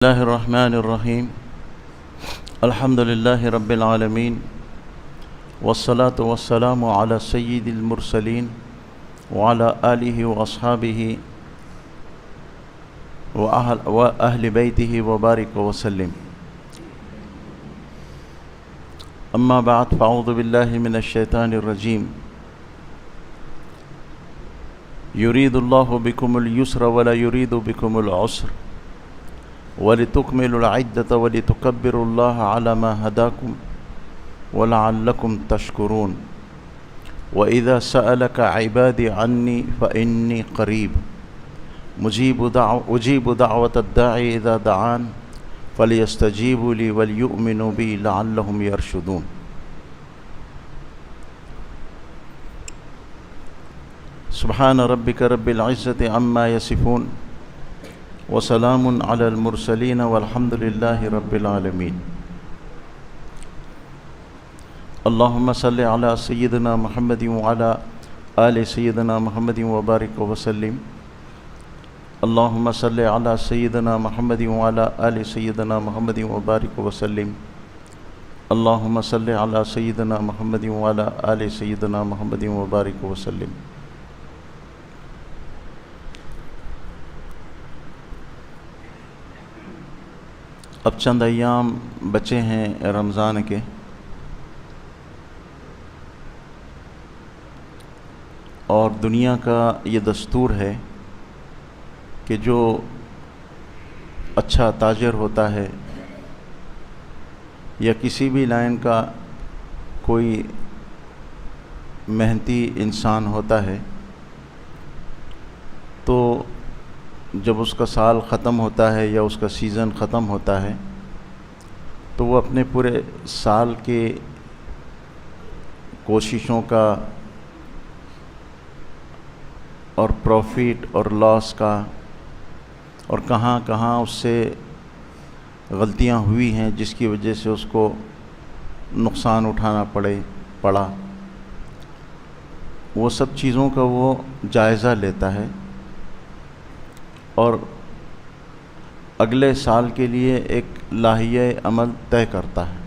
الله الرحمن الرحيم الحمد لله رب العالمين والصلاة والسلام على سيد المرسلين وعلى آله وأصحابه وأهل بيته وبارك وسلم. أما بعد فأعوذ بالله من الشيطان الرجيم. يريد الله بكم اليسر ولا يريد بكم العسر وَلِتُكْمِلُوا الْعِدَّةَ وَلِتُكَبِّرُوا اللَّهَ عَلَى مَا هَدَاكُمْ وَلَعَلَّكُمْ تَشْكُرُونَ. وَإِذَا سَأَلَكَ عِبَادِي عَنِّي فَإِنِّي قَرِيبٌ أُجِيبُ دَعْوَةَ الدَّاعِ إِذَا دَعَانِ فَلْيَسْتَجِيبُوا لِي وَلْيُؤْمِنُوا بِي لَعَلَّهُمْ يَرْشُدُونَ. سبحان ربك رب العزة عما يصفون وسلام على المرسلين والحمد لله رب العالمين. اللهم صل على سيدنا محمد وعلى آل سيدنا محمد وبارك وسلم. اللهم صل على سيدنا محمد وعلى آل سيدنا محمد وبارك وسلم. اللهم صل على سيدنا محمد وعلى آل سيدنا محمد وبارك وسلم. اب چند ایام بچے ہیں رمضان کے، اور دنیا کا یہ دستور ہے کہ جو اچھا تاجر ہوتا ہے یا کسی بھی لائن کا کوئی محنتی انسان ہوتا ہے، تو جب اس کا سال ختم ہوتا ہے یا اس کا سیزن ختم ہوتا ہے تو وہ اپنے پورے سال کے کوششوں کا اور پروفٹ اور لاس کا اور کہاں کہاں اس سے غلطیاں ہوئی ہیں جس کی وجہ سے اس کو نقصان اٹھانا پڑا، وہ سب چیزوں کا وہ جائزہ لیتا ہے اور اگلے سال کے لیے ایک لائحہ عمل طے کرتا ہے.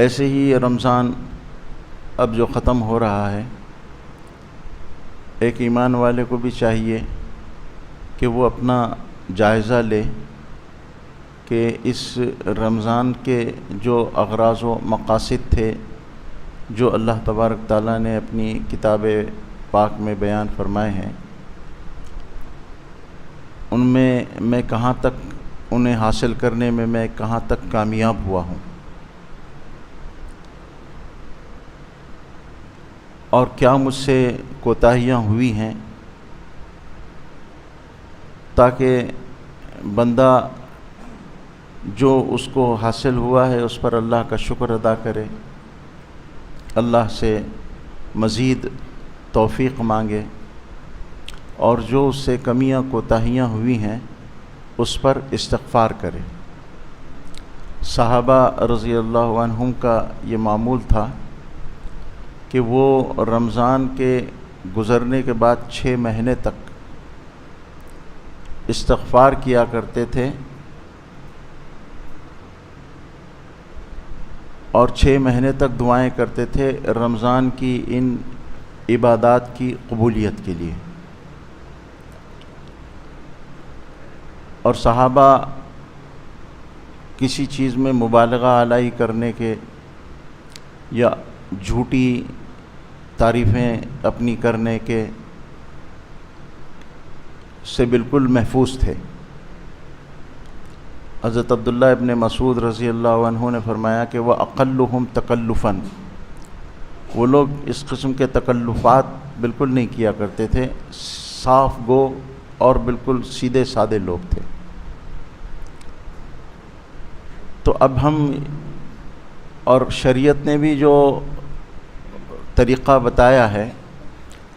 ایسے ہی رمضان اب جو ختم ہو رہا ہے، ایک ایمان والے کو بھی چاہیے کہ وہ اپنا جائزہ لے کہ اس رمضان کے جو اغراض و مقاصد تھے جو اللہ تبارک تعالیٰ نے اپنی کتاب پاک میں بیان فرمائے ہیں، ان میں کہاں تک انہیں حاصل کرنے میں کہاں تک کامیاب ہوا ہوں، اور کیا مجھ سے کوتاہیاں ہوئی ہیں، تاکہ بندہ جو اس کو حاصل ہوا ہے اس پر اللہ کا شکر ادا کرے، اللہ سے مزید توفیق مانگے، اور جو اس سے کمیاں کوتاہیاں ہوئی ہیں اس پر استغفار کرے. صحابہ رضی اللہ عنہم کا یہ معمول تھا کہ وہ رمضان کے گزرنے کے بعد 6 مہینے تک استغفار کیا کرتے تھے، اور 6 مہینے تک دعائیں کرتے تھے رمضان کی ان عبادات کی قبولیت کے لیے. اور صحابہ کسی چیز میں مبالغہ علائی کرنے کے یا جھوٹی تعریفیں اپنی کرنے کے سے بالکل محفوظ تھے. حضرت عبداللہ ابن مسعود رضی اللہ عنہ نے فرمایا کہ وہ اقلہم تکلفاً، وہ لوگ اس قسم کے تکلفات بالکل نہیں کیا کرتے تھے، صاف گو اور بالکل سیدھے سادے لوگ تھے. تو اب ہم اور شریعت نے بھی جو طریقہ بتایا ہے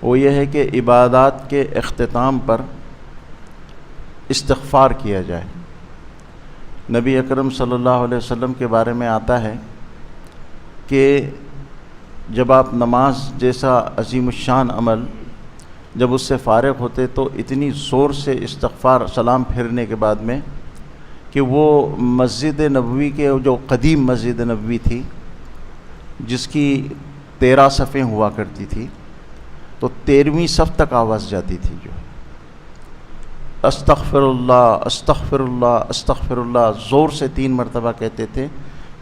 وہ یہ ہے کہ عبادات کے اختتام پر استغفار کیا جائے. نبی اکرم صلی اللہ علیہ وسلم کے بارے میں آتا ہے کہ جب آپ نماز جیسا عظیم الشان عمل جب اس سے فارغ ہوتے تو اتنی زور سے استغفار سلام پھرنے کے بعد میں کہ وہ مسجد نبوی کے جو قدیم مسجد نبوی تھی جس کی 13 صفیں ہوا کرتی تھی، تو 13ویں صف تک آواز جاتی تھی، جو استغفر اللہ استغفر اللہ استغفر اللہ زور سے 3 مرتبہ کہتے تھے،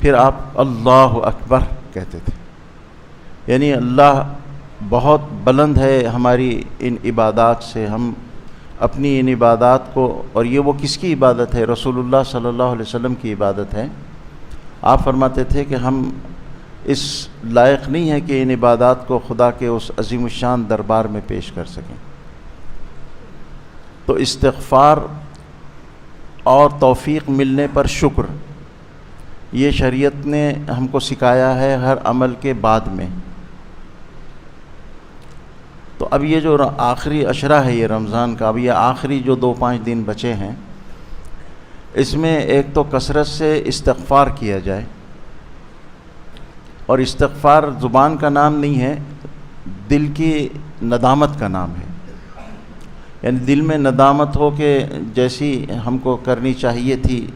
پھر آپ اللہ اکبر کہتے تھے. یعنی اللہ بہت بلند ہے ہماری ان عبادات سے. ہم اپنی ان عبادات کو، اور یہ وہ کس کی عبادت ہے؟ رسول اللہ صلی اللہ علیہ وسلم کی عبادت ہے. آپ فرماتے تھے کہ ہم اس لائق نہیں ہے کہ ان عبادات کو خدا کے اس عظیم الشان دربار میں پیش کر سکیں. تو استغفار اور توفیق ملنے پر شکر، یہ شریعت نے ہم کو سکھایا ہے ہر عمل کے بعد میں. تو اب یہ جو آخری عشرہ ہے یہ رمضان کا، اب یہ آخری جو 2-5 دن بچے ہیں، اس میں ایک تو کثرت سے استغفار کیا جائے. اور استغفار زبان کا نام نہیں ہے، دل کی ندامت کا نام ہے. یعنی دل میں ندامت ہو کہ جیسی ہم کو کرنی چاہیے تھی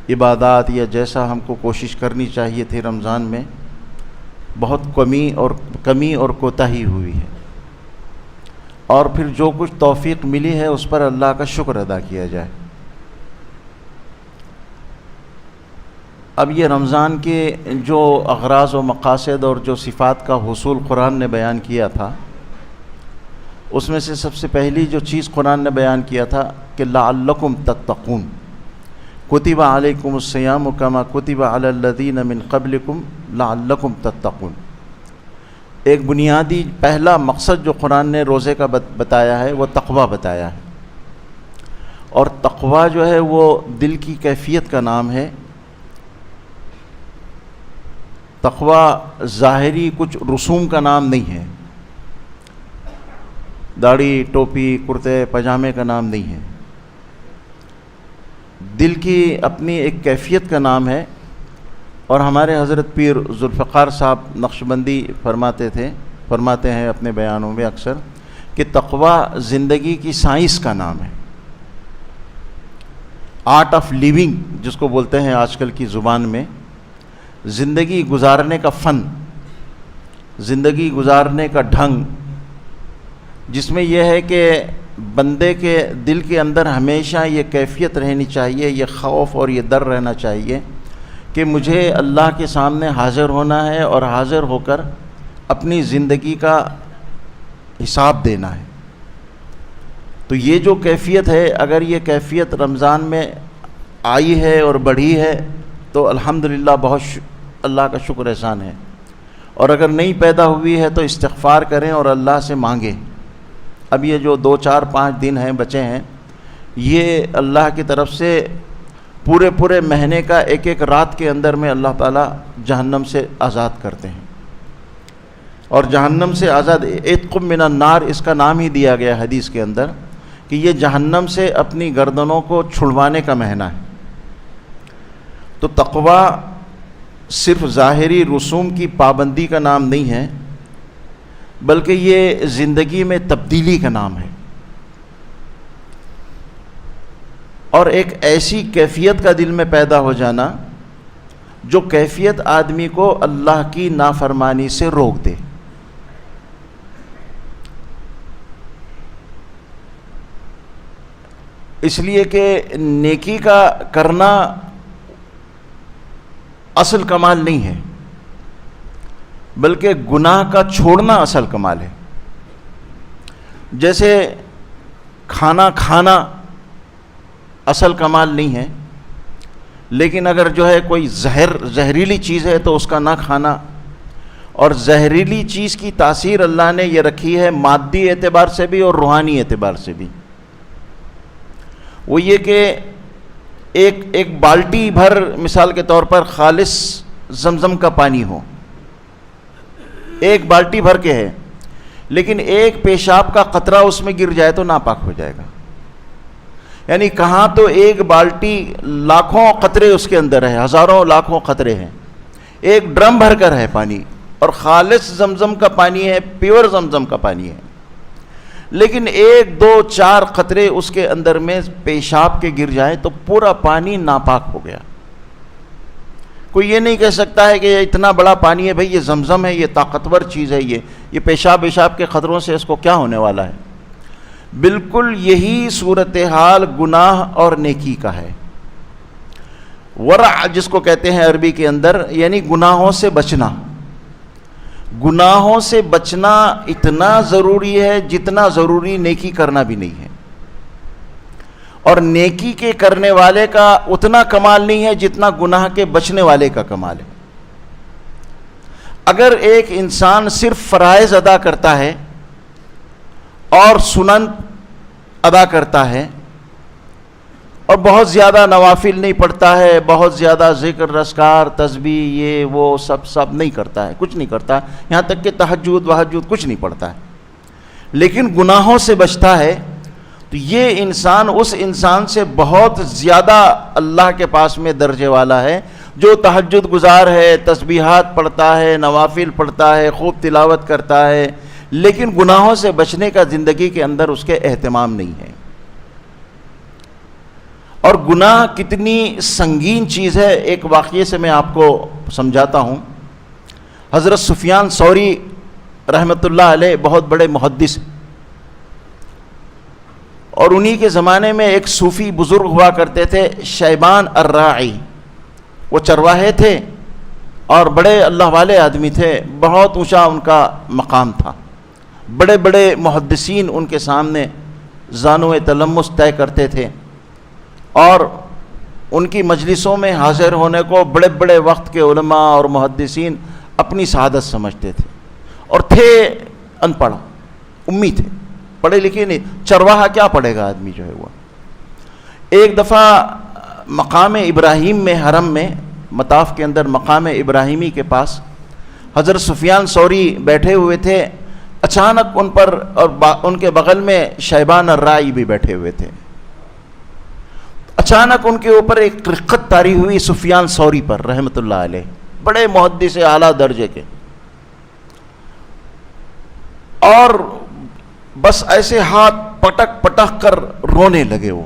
عبادات، یا جیسا ہم کو کوشش کرنی چاہیے تھی رمضان میں، بہت کمی اور کوتاہی ہوئی ہے. اور پھر جو کچھ توفیق ملی ہے اس پر اللہ کا شکر ادا کیا جائے. اب یہ رمضان کے جو اغراض و مقاصد اور جو صفات کا حصول قرآن نے بیان کیا تھا، اس میں سے سب سے پہلی جو چیز قرآن نے بیان کیا تھا کہ لعلکم تتقون، کتب علیکم الصیام کما کتب علی الذین من قبلکم لعلکم تتقون. ایک بنیادی پہلا مقصد جو قرآن نے روزے کا بتایا ہے وہ تقوی بتایا ہے. اور تقوی جو ہے وہ دل کی کیفیت کا نام ہے. تقوی ظاہری کچھ رسوم کا نام نہیں ہے، داڑھی ٹوپی کرتے پاجامے کا نام نہیں ہے. دل کی اپنی ایک کیفیت کا نام ہے. اور ہمارے حضرت پیر ذوالفقار صاحب نقشبندی فرماتے ہیں اپنے بیانوں میں اکثر کہ تقوی زندگی کی سائنس کا نام ہے، آرٹ آف لیونگ جس کو بولتے ہیں آج کل کی زبان میں. زندگی گزارنے کا فن، زندگی گزارنے کا ڈھنگ، جس میں یہ ہے کہ بندے کے دل کے اندر ہمیشہ یہ کیفیت رہنی چاہیے، یہ خوف اور یہ ڈر رہنا چاہیے کہ مجھے اللہ کے سامنے حاضر ہونا ہے اور حاضر ہو کر اپنی زندگی کا حساب دینا ہے. تو یہ جو کیفیت ہے، اگر یہ کیفیت رمضان میں آئی ہے اور بڑھی ہے تو الحمدللہ بہت اللہ کا شکر احسان ہے. اور اگر نہیں پیدا ہوئی ہے تو استغفار کریں اور اللہ سے مانگیں. اب یہ جو 2-4-5 دن ہیں بچے ہیں، یہ اللہ کی طرف سے پورے مہینے کا ایک رات کے اندر میں اللہ تعالیٰ جہنم سے آزاد کرتے ہیں. اور جہنم سے آزاد عتق من النار اس کا نام ہی دیا گیا حدیث کے اندر کہ یہ جہنم سے اپنی گردنوں کو چھڑوانے کا مہینہ ہے. تو تقوی صرف ظاہری رسوم کی پابندی کا نام نہیں ہے، بلکہ یہ زندگی میں تبدیلی کا نام ہے. اور ایک ایسی کیفیت کا دل میں پیدا ہو جانا جو کیفیت آدمی کو اللہ کی نافرمانی سے روک دے. اس لیے کہ نیکی کا کرنا اصل کمال نہیں ہے، بلکہ گناہ کا چھوڑنا اصل کمال ہے. جیسے کھانا اصل کمال نہیں ہے، لیکن اگر جو ہے کوئی زہریلی چیز ہے تو اس کا نہ کھانا. اور زہریلی چیز کی تاثیر اللہ نے یہ رکھی ہے مادی اعتبار سے بھی اور روحانی اعتبار سے بھی. وہ یہ کہ ایک بالٹی بھر مثال کے طور پر خالص زمزم کا پانی ہو، ایک بالٹی بھر کے ہے، لیکن ایک پیشاب کا قطرہ اس میں گر جائے تو ناپاک ہو جائے گا. یعنی کہاں تو ایک بالٹی لاکھوں قطرے اس کے اندر ہے، ہزاروں لاکھوں قطرے ہیں، ایک ڈرم بھر کر ہے پانی، اور خالص زمزم کا پانی ہے، پیور زمزم کا پانی ہے. لیکن 1 2 4 قطرے اس کے اندر میں پیشاب کے گر جائیں تو پورا پانی ناپاک ہو گیا۔ کوئی یہ نہیں کہہ سکتا ہے کہ یہ اتنا بڑا پانی ہے، بھئی یہ زمزم ہے، یہ طاقتور چیز ہے، یہ پیشاب کے قطروں سے اس کو کیا ہونے والا ہے۔ بالکل یہی صورتحال گناہ اور نیکی کا ہے۔ ورع جس کو کہتے ہیں عربی کے اندر، یعنی گناہوں سے بچنا۔ گناہوں سے بچنا اتنا ضروری ہے جتنا ضروری نیکی کرنا بھی نہیں ہے، اور نیکی کے کرنے والے کا اتنا کمال نہیں ہے جتنا گناہ کے بچنے والے کا کمال ہے۔ اگر ایک انسان صرف فرائض ادا کرتا ہے اور سنن ادا کرتا ہے اور بہت زیادہ نوافل نہیں پڑھتا ہے، بہت زیادہ ذکر اذکار تسبیح یہ وہ سب نہیں کرتا ہے، کچھ نہیں کرتا، یہاں تک کہ تہجد وہجد کچھ نہیں پڑھتا ہے، لیکن گناہوں سے بچتا ہے، تو یہ انسان اس انسان سے بہت زیادہ اللہ کے پاس میں درجے والا ہے جو تہجد گزار ہے، تسبیحات پڑھتا ہے، نوافل پڑھتا ہے، خوب تلاوت کرتا ہے، لیکن گناہوں سے بچنے کا زندگی کے اندر اس کے اہتمام نہیں ہے۔ اور گناہ کتنی سنگین چیز ہے، ایک واقعے سے میں آپ کو سمجھاتا ہوں۔ حضرت سفیان ثوری رحمۃ اللہ علیہ بہت بڑے محدث، اور انہی کے زمانے میں ایک صوفی بزرگ ہوا کرتے تھے شیبان الراعی، وہ چرواہے تھے اور بڑے اللہ والے آدمی تھے، بہت اونچا ان کا مقام تھا، بڑے بڑے محدثین ان کے سامنے زانو تلمس طے کرتے تھے، اور ان کی مجلسوں میں حاضر ہونے کو بڑے بڑے وقت کے علماء اور محدثین اپنی سعادت سمجھتے تھے، اور تھے ان پڑھ، امی تھے، پڑھے لکھے نہیں، چرواہا کیا پڑھے گا آدمی جو ہے وہ۔ ایک دفعہ مقام ابراہیم میں، حرم میں، مطاف کے اندر مقام ابراہیمی کے پاس حضرت سفیان ثوری بیٹھے ہوئے تھے، اچانک ان پر اور ان کے بغل میں شیبان الراعی بھی بیٹھے ہوئے تھے، اچانک ان کے اوپر ایک رقت طاری ہوئی سفیان ثوری پر رحمۃ اللہ علیہ، بڑے محدث اعلیٰ درجے کے، اور بس ایسے ہاتھ پٹک پٹک کر رونے لگے وہ،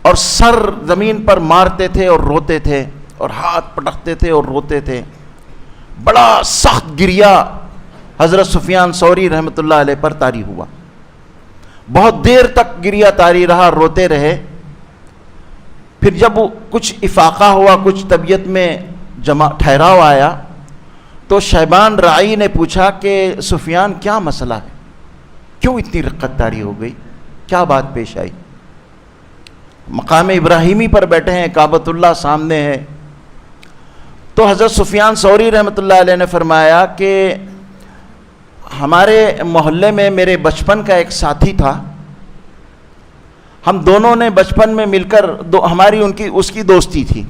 اور سر زمین پر مارتے تھے اور روتے تھے، اور ہاتھ پٹکتے تھے اور روتے تھے، بڑا سخت گریا حضرت سفیان ثوری رحمۃ اللہ علیہ پر طاری ہوا، بہت دیر تک گریا طاری رہا، روتے رہے۔ پھر جب کچھ افاقہ ہوا، کچھ طبیعت میں ٹھہراؤ آیا، تو شیبان راعی نے پوچھا کہ سفیان کیا مسئلہ ہے، کیوں اتنی رقت طاری ہو گئی، کیا بات پیش آئی؟ مقام ابراہیمی پر بیٹھے ہیں، کعبۃ اللہ سامنے ہے۔ تو حضرت سفیان ثوری رحمۃ اللہ علیہ نے فرمایا کہ ہمارے محلے میں میرے بچپن کا ایک ساتھی تھا، ہم دونوں نے بچپن میں مل کر ہماری اس کی دوستی تھی،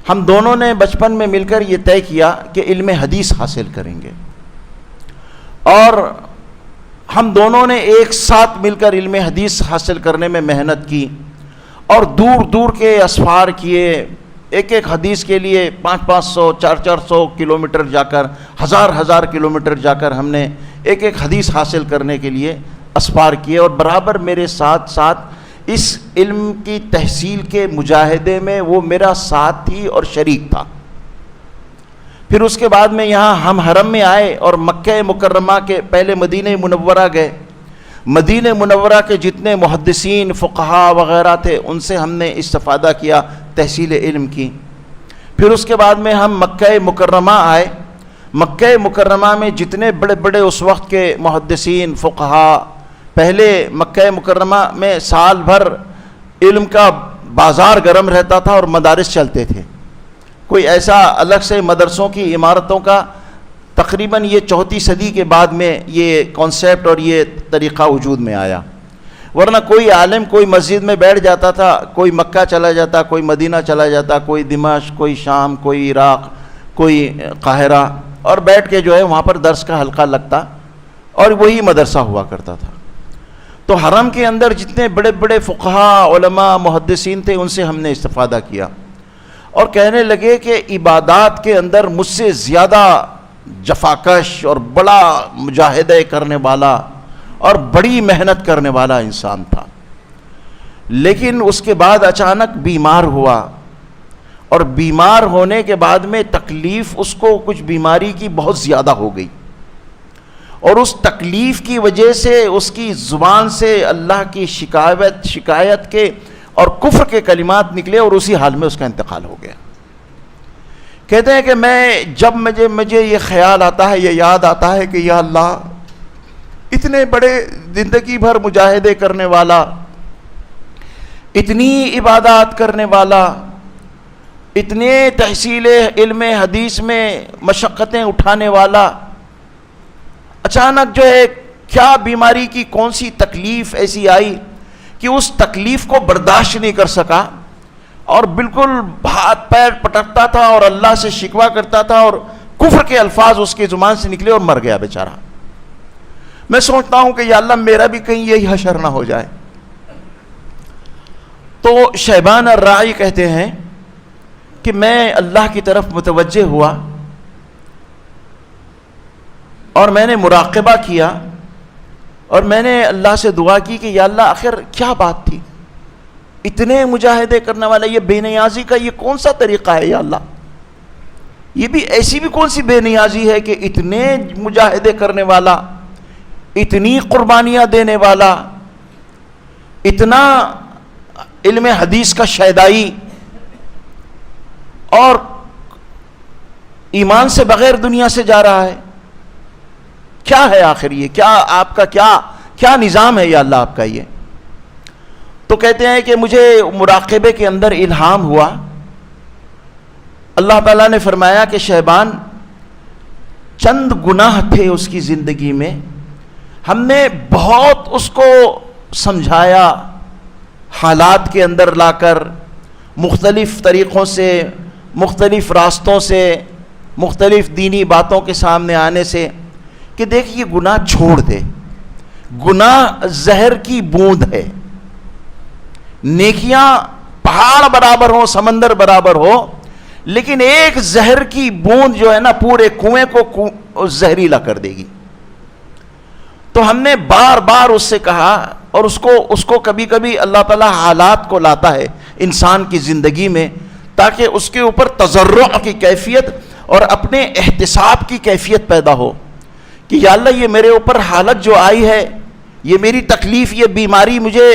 ہم دونوں نے بچپن میں مل کر یہ طے کیا کہ علم حدیث حاصل کریں گے، اور ہم دونوں نے ایک ساتھ مل کر علم حدیث حاصل کرنے میں محنت کی، اور دور دور کے اسفار کیے، ایک ایک حدیث کے لیے 500 400 کلومیٹر جا کر، ہزار کلومیٹر جا کر ہم نے ایک ایک حدیث حاصل کرنے کے لیے اسفار کیے، اور برابر میرے ساتھ ساتھ اس علم کی تحصیل کے مجاہدے میں وہ میرا ساتھ تھی اور شریک تھا۔ پھر اس کے بعد میں یہاں ہم حرم میں آئے اور مکہ مکرمہ کے پہلے مدینہ منورہ گئے، مدینہ منورہ کے جتنے محدثین فقہا وغیرہ تھے ان سے ہم نے استفادہ کیا، تحصیل علم کی۔ پھر اس کے بعد میں ہم مکہ مکرمہ آئے، مکہ مکرمہ میں جتنے بڑے بڑے اس وقت کے محدثین فقہا، پہلے مکہ مکرمہ میں سال بھر علم کا بازار گرم رہتا تھا اور مدارس چلتے تھے، کوئی ایسا الگ سے مدرسوں کی عمارتوں کا تقریباً یہ 4 صدی کے بعد میں یہ کانسیپٹ اور یہ طریقہ وجود میں آیا، ورنہ کوئی عالم کوئی مسجد میں بیٹھ جاتا تھا، کوئی مکہ چلا جاتا، کوئی مدینہ چلا جاتا، کوئی دمشق، کوئی شام، کوئی عراق، کوئی قاہرہ، اور بیٹھ کے جو ہے وہاں پر درس کا حلقہ لگتا اور وہی مدرسہ ہوا کرتا تھا۔ تو حرم کے اندر جتنے بڑے بڑے فقہا، علماء، محدثین تھے ان سے ہم نے استفادہ کیا، اور کہنے لگے کہ عبادات کے اندر مجھ سے زیادہ جفاکش اور بڑا مجاہدہ کرنے والا اور بڑی محنت کرنے والا انسان تھا، لیکن اس کے بعد اچانک بیمار ہوا، اور بیمار ہونے کے بعد میں تکلیف اس کو کچھ بیماری کی بہت زیادہ ہو گئی، اور اس تکلیف کی وجہ سے اس کی زبان سے اللہ کی شکایت کے اور کفر کے کلمات نکلے، اور اسی حال میں اس کا انتقال ہو گیا۔ کہتے ہیں کہ جب مجھے یہ خیال آتا ہے، یہ یاد آتا ہے کہ یا اللہ، اتنے بڑے زندگی بھر مجاہدے کرنے والا، اتنی عبادات کرنے والا، اتنے تحصیل علم حدیث میں مشقتیں اٹھانے والا، اچانک جو ہے کیا بیماری کی کون سی تکلیف ایسی آئی کہ اس تکلیف کو برداشت نہیں کر سکا، اور بالکل ہاتھ پیر پٹکتا تھا اور اللہ سے شکوہ کرتا تھا، اور کفر کے الفاظ اس کی زبان سے نکلے اور مر گیا بیچارہ۔ میں سوچتا ہوں کہ یا اللہ میرا بھی کہیں یہی حشر نہ ہو جائے۔ تو شیبان الراعی کہتے ہیں کہ میں اللہ کی طرف متوجہ ہوا، اور میں نے مراقبہ کیا، اور میں نے اللہ سے دعا کی کہ یا اللہ آخر کیا بات تھی، اتنے مجاہدے کرنے والا، یہ بے نیازی کا یہ کون سا طریقہ ہے یا اللہ، یہ بھی ایسی بھی کون سی بے نیازی ہے کہ اتنے مجاہدے کرنے والا، اتنی قربانیاں دینے والا، اتنا علم حدیث کا شیدائی، اور ایمان سے بغیر دنیا سے جا رہا ہے، کیا ہے آخر یہ، کیا آپ کا کیا نظام ہے یا اللہ آپ کا یہ؟ تو کہتے ہیں کہ مجھے مراقبے کے اندر الہام ہوا، اللہ تعالیٰ نے فرمایا کہ شیبان، چند گناہ تھے اس کی زندگی میں، ہم نے بہت اس کو سمجھایا، حالات کے اندر لا کر، مختلف طریقوں سے، مختلف راستوں سے، مختلف دینی باتوں کے سامنے آنے سے، کہ دیکھ یہ گناہ چھوڑ دے، گناہ زہر کی بوند ہے، نیکیاں پہاڑ برابر ہو، سمندر برابر ہو، لیکن ایک زہر کی بوند جو ہے نا پورے کنویں کو زہریلا کر دے گی۔ تو ہم نے بار بار اس سے کہا، اور اس کو کبھی کبھی اللہ تعالیٰ حالات کو لاتا ہے انسان کی زندگی میں، تاکہ اس کے اوپر تضرع کی کیفیت اور اپنے احتساب کی کیفیت پیدا ہو، کہ یا اللہ یہ میرے اوپر حالت جو آئی ہے، یہ میری تکلیف، یہ بیماری، مجھے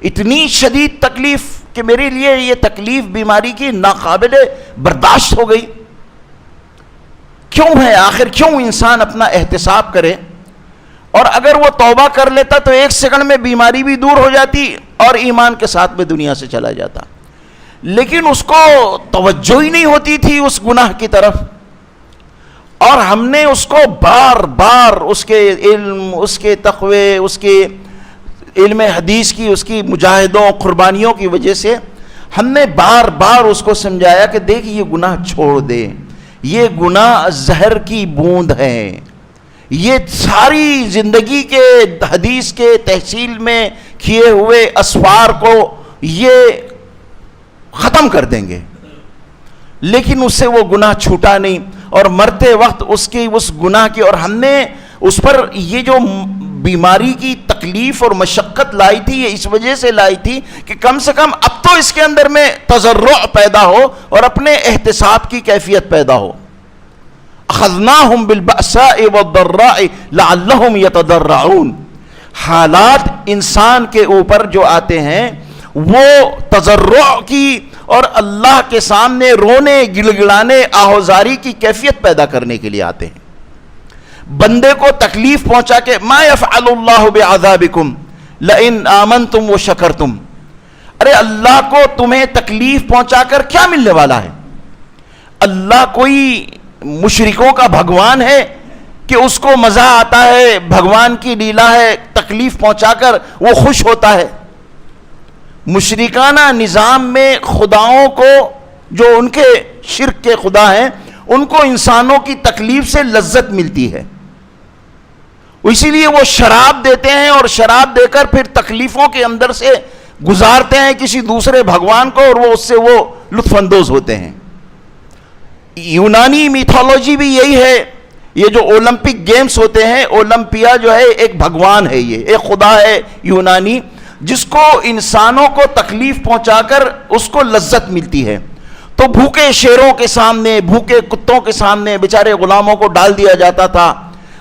اتنی شدید تکلیف کہ میرے لیے یہ تکلیف بیماری کی ناقابل برداشت ہو گئی، کیوں ہے آخر، کیوں انسان اپنا احتساب کرے؟ اور اگر وہ توبہ کر لیتا تو ایک سیکنڈ میں بیماری بھی دور ہو جاتی اور ایمان کے ساتھ میں دنیا سے چلا جاتا، لیکن اس کو توجہ ہی نہیں ہوتی تھی اس گناہ کی طرف، اور ہم نے اس کو بار بار اس کے علم، اس کے تقوی، اس کے علم حدیث کی، اس کی مجاہدوں قربانیوں کی وجہ سے ہم نے بار بار اس کو سمجھایا کہ دیکھ یہ گناہ چھوڑ دے، یہ گناہ زہر کی بوند ہے، یہ ساری زندگی کے حدیث کے تحصیل میں کیے ہوئے اسفار کو یہ ختم کر دیں گے، لیکن اس سے وہ گناہ چھوٹا نہیں، اور مرتے وقت اس گناہ کی، اور ہم نے اس پر یہ جو بیماری کی تکلیف اور مشقت لائی تھی، یہ اس وجہ سے لائی تھی کہ کم سے کم اب تو اس کے اندر میں تضرع پیدا ہو اور اپنے احتساب کی کیفیت پیدا ہو۔ اخذناہم بالبأساء والضراء لعلہم یتضرعون، حالات انسان کے اوپر جو آتے ہیں وہ تضرع کی اور اللہ کے سامنے رونے گڑگڑانے آہوزاری کی کیفیت پیدا کرنے کے لیے آتے ہیں، بندے کو تکلیف پہنچا کے ما یفعل اللہ بعذابکم لئن آمنتم وشکرتم، ارے اللہ کو تمہیں تکلیف پہنچا کر کیا ملنے والا ہے؟ اللہ کوئی مشرکوں کا بھگوان ہے کہ اس کو مزہ آتا ہے، بھگوان کی لیلا ہے، تکلیف پہنچا کر وہ خوش ہوتا ہے؟ مشرکانہ نظام میں خداؤں کو، جو ان کے شرک کے خدا ہیں، ان کو انسانوں کی تکلیف سے لذت ملتی ہے، اسی لیے وہ شراب دیتے ہیں، اور شراب دے کر پھر تکلیفوں کے اندر سے گزارتے ہیں کسی دوسرے بھگوان کو، اور وہ اس سے وہ لطف اندوز ہوتے ہیں۔ یونانی میتھولوجی بھی یہی ہے، یہ جو اولمپک گیمز ہوتے ہیں، اولمپیا جو ہے ایک بھگوان ہے، یہ ایک خدا ہے یونانی، جس کو انسانوں کو تکلیف پہنچا کر اس کو لذت ملتی ہے. تو بھوکے شیروں کے سامنے، بھوکے کتوں کے سامنے بیچارے غلاموں کو ڈال دیا جاتا تھا،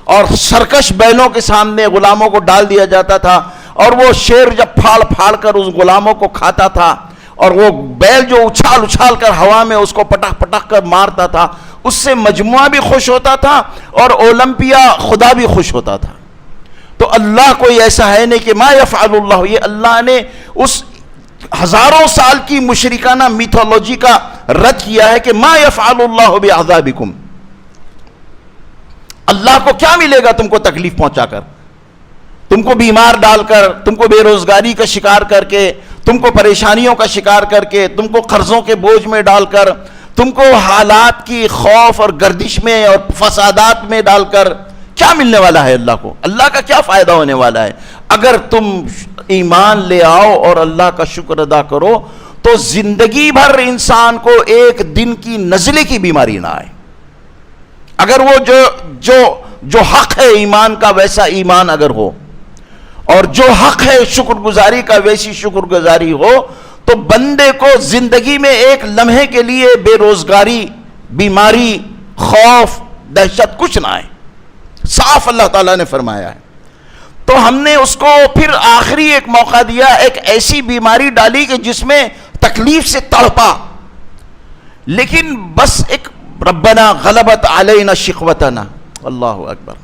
اور سرکش بیلوں کے سامنے غلاموں کو ڈال دیا جاتا تھا، اور وہ شیر جب پھاڑ پھاڑ کر اس غلاموں کو کھاتا تھا، اور وہ بیل جو اچھال اچھال کر ہوا میں اس کو پٹک پٹک کر مارتا تھا، اس سے مجموعہ بھی خوش ہوتا تھا اور اولمپیا خدا بھی خوش ہوتا تھا. تو اللہ کوئی ایسا ہے نہیں کہ ما یفعل اللہ، یہ اللہ نے اس ہزاروں سال کی مشرکانہ میتھولوجی کا رد کیا ہے کہ ما یفعل اللہ بعذابکم، اللہ کو کیا ملے گا تم کو تکلیف پہنچا کر، تم کو بیمار ڈال کر، تم کو بے روزگاری کا شکار کر کے، تم کو پریشانیوں کا شکار کر کے، تم کو قرضوں کے بوجھ میں ڈال کر، تم کو حالات کی خوف اور گردش میں اور فسادات میں ڈال کر کیا ملنے والا ہے اللہ کو؟ اللہ کا کیا فائدہ ہونے والا ہے؟ اگر تم ایمان لے آؤ اور اللہ کا شکر ادا کرو تو زندگی بھر انسان کو ایک دن کی نزلے کی بیماری نہ آئے. اگر وہ جو حق ہے ایمان کا ویسا ایمان اگر ہو، اور جو حق ہے شکر گزاری کا ویسی شکر گزاری ہو، تو بندے کو زندگی میں ایک لمحے کے لیے بے روزگاری، بیماری، خوف، دہشت کچھ نہ آئے. صاف اللہ تعالیٰ نے فرمایا ہے. تو ہم نے اس کو پھر آخری ایک موقع دیا، ایک ایسی بیماری ڈالی کہ جس میں تکلیف سے تڑپا، لیکن بس ایک ربنا غلبت علینا شقوتنا. اللہ اکبر.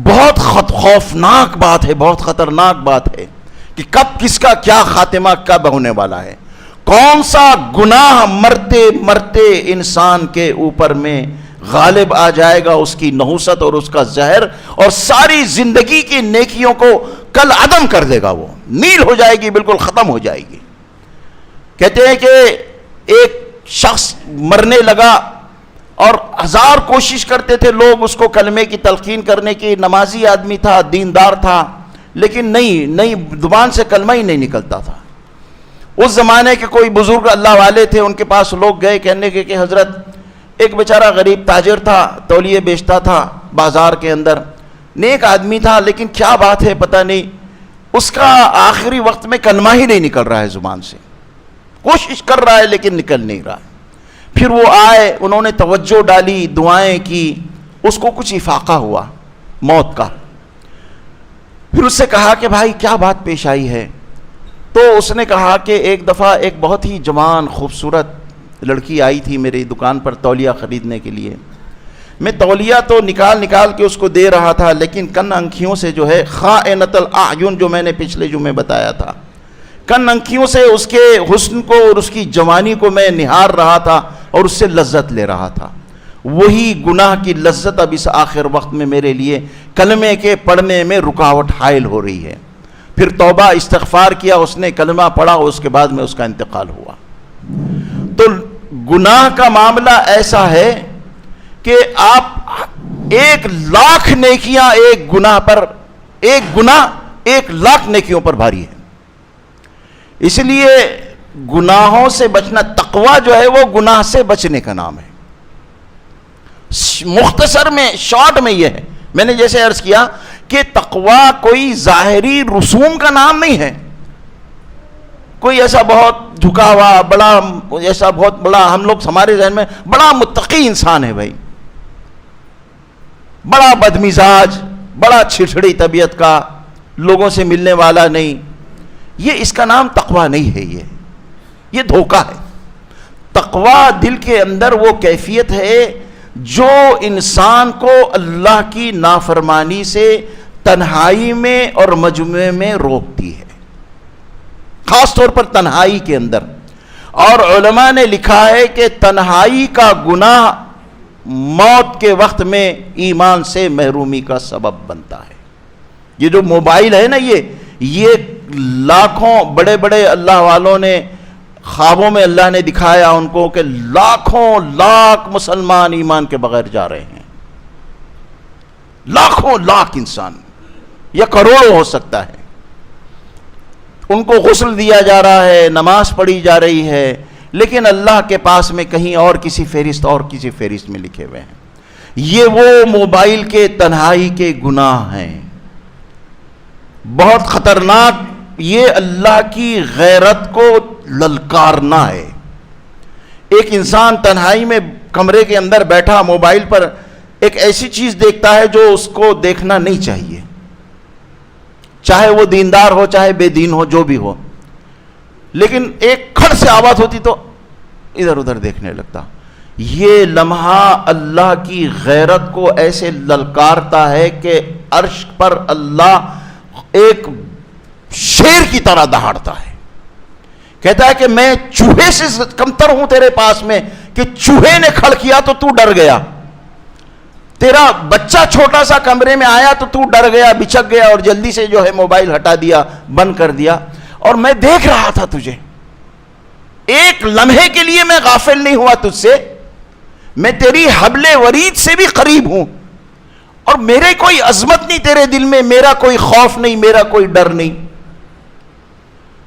بہت خوفناک بات ہے، بہت خطرناک بات ہے کہ کب کس کا کیا خاتمہ کب ہونے والا ہے. کون سا گناہ مرتے مرتے انسان کے اوپر میں غالب آ جائے گا، اس کی نحوست اور اس کا زہر، اور ساری زندگی کی نیکیوں کو کل عدم کر دے گا، وہ نیل ہو جائے گی، بالکل ختم ہو جائے گی. کہتے ہیں کہ ایک شخص مرنے لگا اور ہزار کوشش کرتے تھے لوگ اس کو کلمے کی تلقین کرنے کی، نمازی آدمی تھا، دیندار تھا، لیکن نہیں زبان سے کلمہ ہی نہیں نکلتا تھا. اس زمانے کے کوئی بزرگ اللہ والے تھے، ان کے پاس لوگ گئے، کہنے کے کہ حضرت ایک بیچارہ غریب تاجر تھا، تولیے بیچتا تھا بازار کے اندر، نیک آدمی تھا، لیکن کیا بات ہے پتہ نہیں اس کا آخری وقت میں کلمہ ہی نہیں نکل رہا ہے زبان سے، کوشش کر رہا ہے لیکن نکل نہیں رہا ہے. پھر وہ آئے، انہوں نے توجہ ڈالی، دعائیں کی، اس کو کچھ افاقہ ہوا موت کا. پھر اس سے کہا کہ بھائی کیا بات پیش آئی ہے؟ تو اس نے کہا کہ ایک دفعہ ایک بہت ہی جوان خوبصورت لڑکی آئی تھی میری دکان پر تولیہ خریدنے کے لیے. میں تولیہ تو نکال کے اس کو دے رہا تھا، لیکن کن انکھیوں سے جو ہے خائنۃ الاعین، جو میں نے پچھلے جمعے بتایا تھا، کن انکھیوں سے اس کے حسن کو اور اس کی جوانی کو میں نہار رہا تھا اور اس سے لذت لے رہا تھا. وہی گناہ کی لذت اب اس آخر وقت میں میرے لیے کلمے کے پڑھنے میں رکاوٹ حائل ہو رہی ہے. پھر توبہ استغفار کیا، اس نے کلمہ پڑھا، اس کے بعد میں اس کا انتقال ہوا. تو گناہ کا معاملہ ایسا ہے کہ آپ 1,00,000 نیکیاں ایک گناہ پر، ایک گناہ 1,00,000 نیکیوں پر بھاری ہے. اس لیے گناہوں سے بچنا، تقوی جو ہے وہ گناہ سے بچنے کا نام ہے. مختصر میں، شارٹ میں یہ ہے، میں نے جیسے عرض کیا کہ تقوی کوئی ظاہری رسوم کا نام نہیں ہے، کوئی ایسا بہت جھکا ہوا بڑا، ایسا بہت بڑا، ہم لوگ ہمارے ذہن میں بڑا متقی انسان ہے بھائی، بڑا بدمزاج، بڑا چھڑچھڑی طبیعت کا، لوگوں سے ملنے والا نہیں، یہ اس کا نام تقوی نہیں ہے. یہ دھوکہ ہے. تقوی دل کے اندر وہ کیفیت ہے جو انسان کو اللہ کی نافرمانی سے تنہائی میں اور مجمع میں روکتی ہے، خاص طور پر تنہائی کے اندر. اور علماء نے لکھا ہے کہ تنہائی کا گناہ موت کے وقت میں ایمان سے محرومی کا سبب بنتا ہے. یہ جو موبائل ہے نا، یہ لاکھوں بڑے بڑے اللہ والوں نے خوابوں میں اللہ نے دکھایا ان کو کہ لاکھوں لاکھ مسلمان ایمان کے بغیر جا رہے ہیں، لاکھوں لاکھ انسان یا کروڑوں ہو سکتا ہے. ان کو غسل دیا جا رہا ہے، نماز پڑھی جا رہی ہے، لیکن اللہ کے پاس میں کہیں اور کسی فہرست میں لکھے ہوئے ہیں. یہ وہ موبائل کے تنہائی کے گناہ ہیں، بہت خطرناک۔ یہ اللہ کی غیرت کو للکارنا ہے۔ ایک انسان تنہائی میں کمرے کے اندر بیٹھا موبائل پر ایک ایسی چیز دیکھتا ہے جو اس کو دیکھنا نہیں چاہیے، چاہے وہ دیندار ہو چاہے بے دین ہو، جو بھی ہو، لیکن ایک کھڑ سے آواز ہوتی تو ادھر ادھر دیکھنے لگتا۔ یہ لمحہ اللہ کی غیرت کو ایسے للکارتا ہے کہ عرش پر اللہ ایک شیر کی طرح دہاڑتا ہے، کہتا ہے کہ میں چوہے سے کمتر ہوں تیرے پاس میں، کہ چوہے نے کھڑ کیا تو تو ڈر گیا، تیرا بچہ چھوٹا سا کمرے میں آیا تو تو ڈر گیا، بچک گیا اور جلدی سے جو ہے موبائل ہٹا دیا، بند کر دیا، اور میں دیکھ رہا تھا تجھے، ایک لمحے کے لیے میں غافل نہیں ہوا تجھ سے، میں تیری حبل ورید سے بھی قریب ہوں، اور میرے کوئی عظمت نہیں تیرے دل میں، میرا کوئی خوف نہیں، میرا کوئی ڈر نہیں۔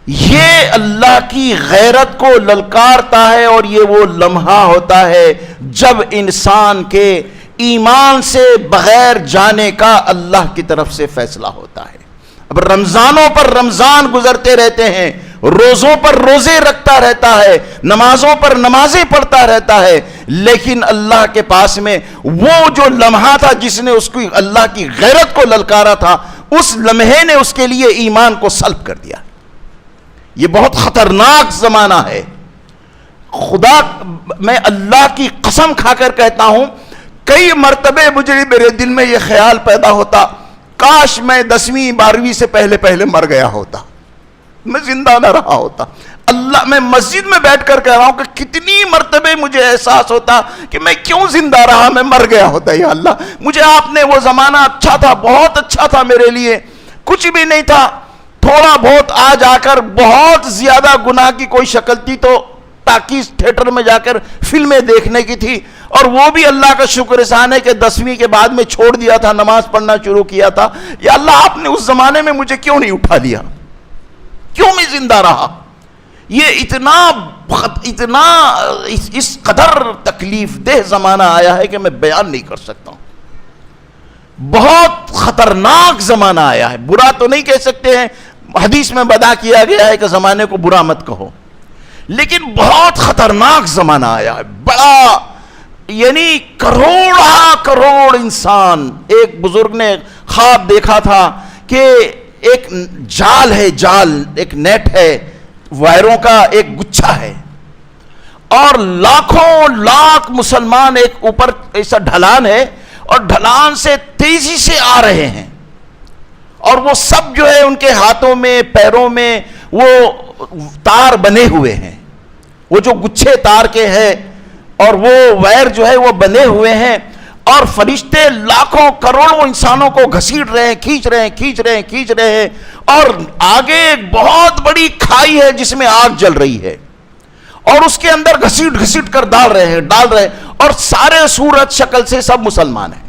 یہ اللہ کی غیرت کو للکارتا ہے، اور یہ وہ لمحہ ہوتا ہے جب انسان کے ایمان سے بغیر جانے کا اللہ کی طرف سے فیصلہ ہوتا ہے۔ اب رمضانوں پر رمضان گزرتے رہتے ہیں، روزوں پر روزے رکھتا رہتا ہے، نمازوں پر نمازیں پڑھتا رہتا ہے، لیکن اللہ کے پاس میں وہ جو لمحہ تھا جس نے اس کی اللہ کی غیرت کو للکارا تھا، اس لمحے نے اس کے لیے ایمان کو سلب کر دیا۔ یہ بہت خطرناک زمانہ ہے۔ خدا، میں اللہ کی قسم کھا کر کہتا ہوں، کئی مرتبے مجھے میرے دل میں یہ خیال پیدا ہوتا، کاش میں 10ویں 12ویں سے پہلے مر گیا ہوتا، میں زندہ نہ رہا ہوتا۔ اللہ، میں مسجد میں بیٹھ کر کہہ رہا ہوں کہ کتنی مرتبے مجھے احساس ہوتا کہ میں کیوں زندہ رہا، میں مر گیا ہوتا۔ یا اللہ، مجھے آپ نے وہ زمانہ اچھا تھا، بہت اچھا تھا میرے لیے، کچھ بھی نہیں تھا، تھوڑا بہت آج آ کر بہت زیادہ گناہ کی کوئی شکل تھی تو ٹاکیز تھیٹر میں جا کر فلمیں دیکھنے کی تھی، اور وہ بھی اللہ کا شکر احسان ہے کہ 10ویں کے بعد میں چھوڑ دیا تھا، نماز پڑھنا شروع کیا تھا۔ یا اللہ، آپ نے اس زمانے میں مجھے کیوں نہیں اٹھا لیا، کیوں میں زندہ رہا؟ یہ اتنا اس قدر تکلیف دہ زمانہ آیا ہے کہ میں بیان نہیں کر سکتا ہوں۔ بہت خطرناک زمانہ آیا ہے، برا تو نہیں کہہ سکتے ہیں، حدیث میں بدا کیا گیا ہے کہ زمانے کو برا مت کہو، لیکن بہت خطرناک زمانہ آیا ہے، بڑا، یعنی کروڑ انسان۔ ایک بزرگ نے خواب دیکھا تھا کہ ایک جال ہے، ایک نیٹ ہے، وائروں کا ایک گچھا ہے، اور لاکھوں لاکھ مسلمان ایک اوپر ایسا ڈھلان ہے، اور ڈھلان سے تیزی سے آ رہے ہیں، اور وہ سب جو ہے ان کے ہاتھوں میں پیروں میں وہ تار بنے ہوئے ہیں، وہ جو گچھے تار کے ہیں اور وہ وائر جو ہے وہ بنے ہوئے ہیں، اور فرشتے لاکھوں کروڑوں انسانوں کو گھسیٹ رہے ہیں، کھینچ رہے ہیں، اور آگے ایک بہت بڑی کھائی ہے جس میں آگ جل رہی ہے، اور اس کے اندر گھسیٹ کر ڈال رہے ہیں، اور سارے صورت شکل سے سب مسلمان ہیں،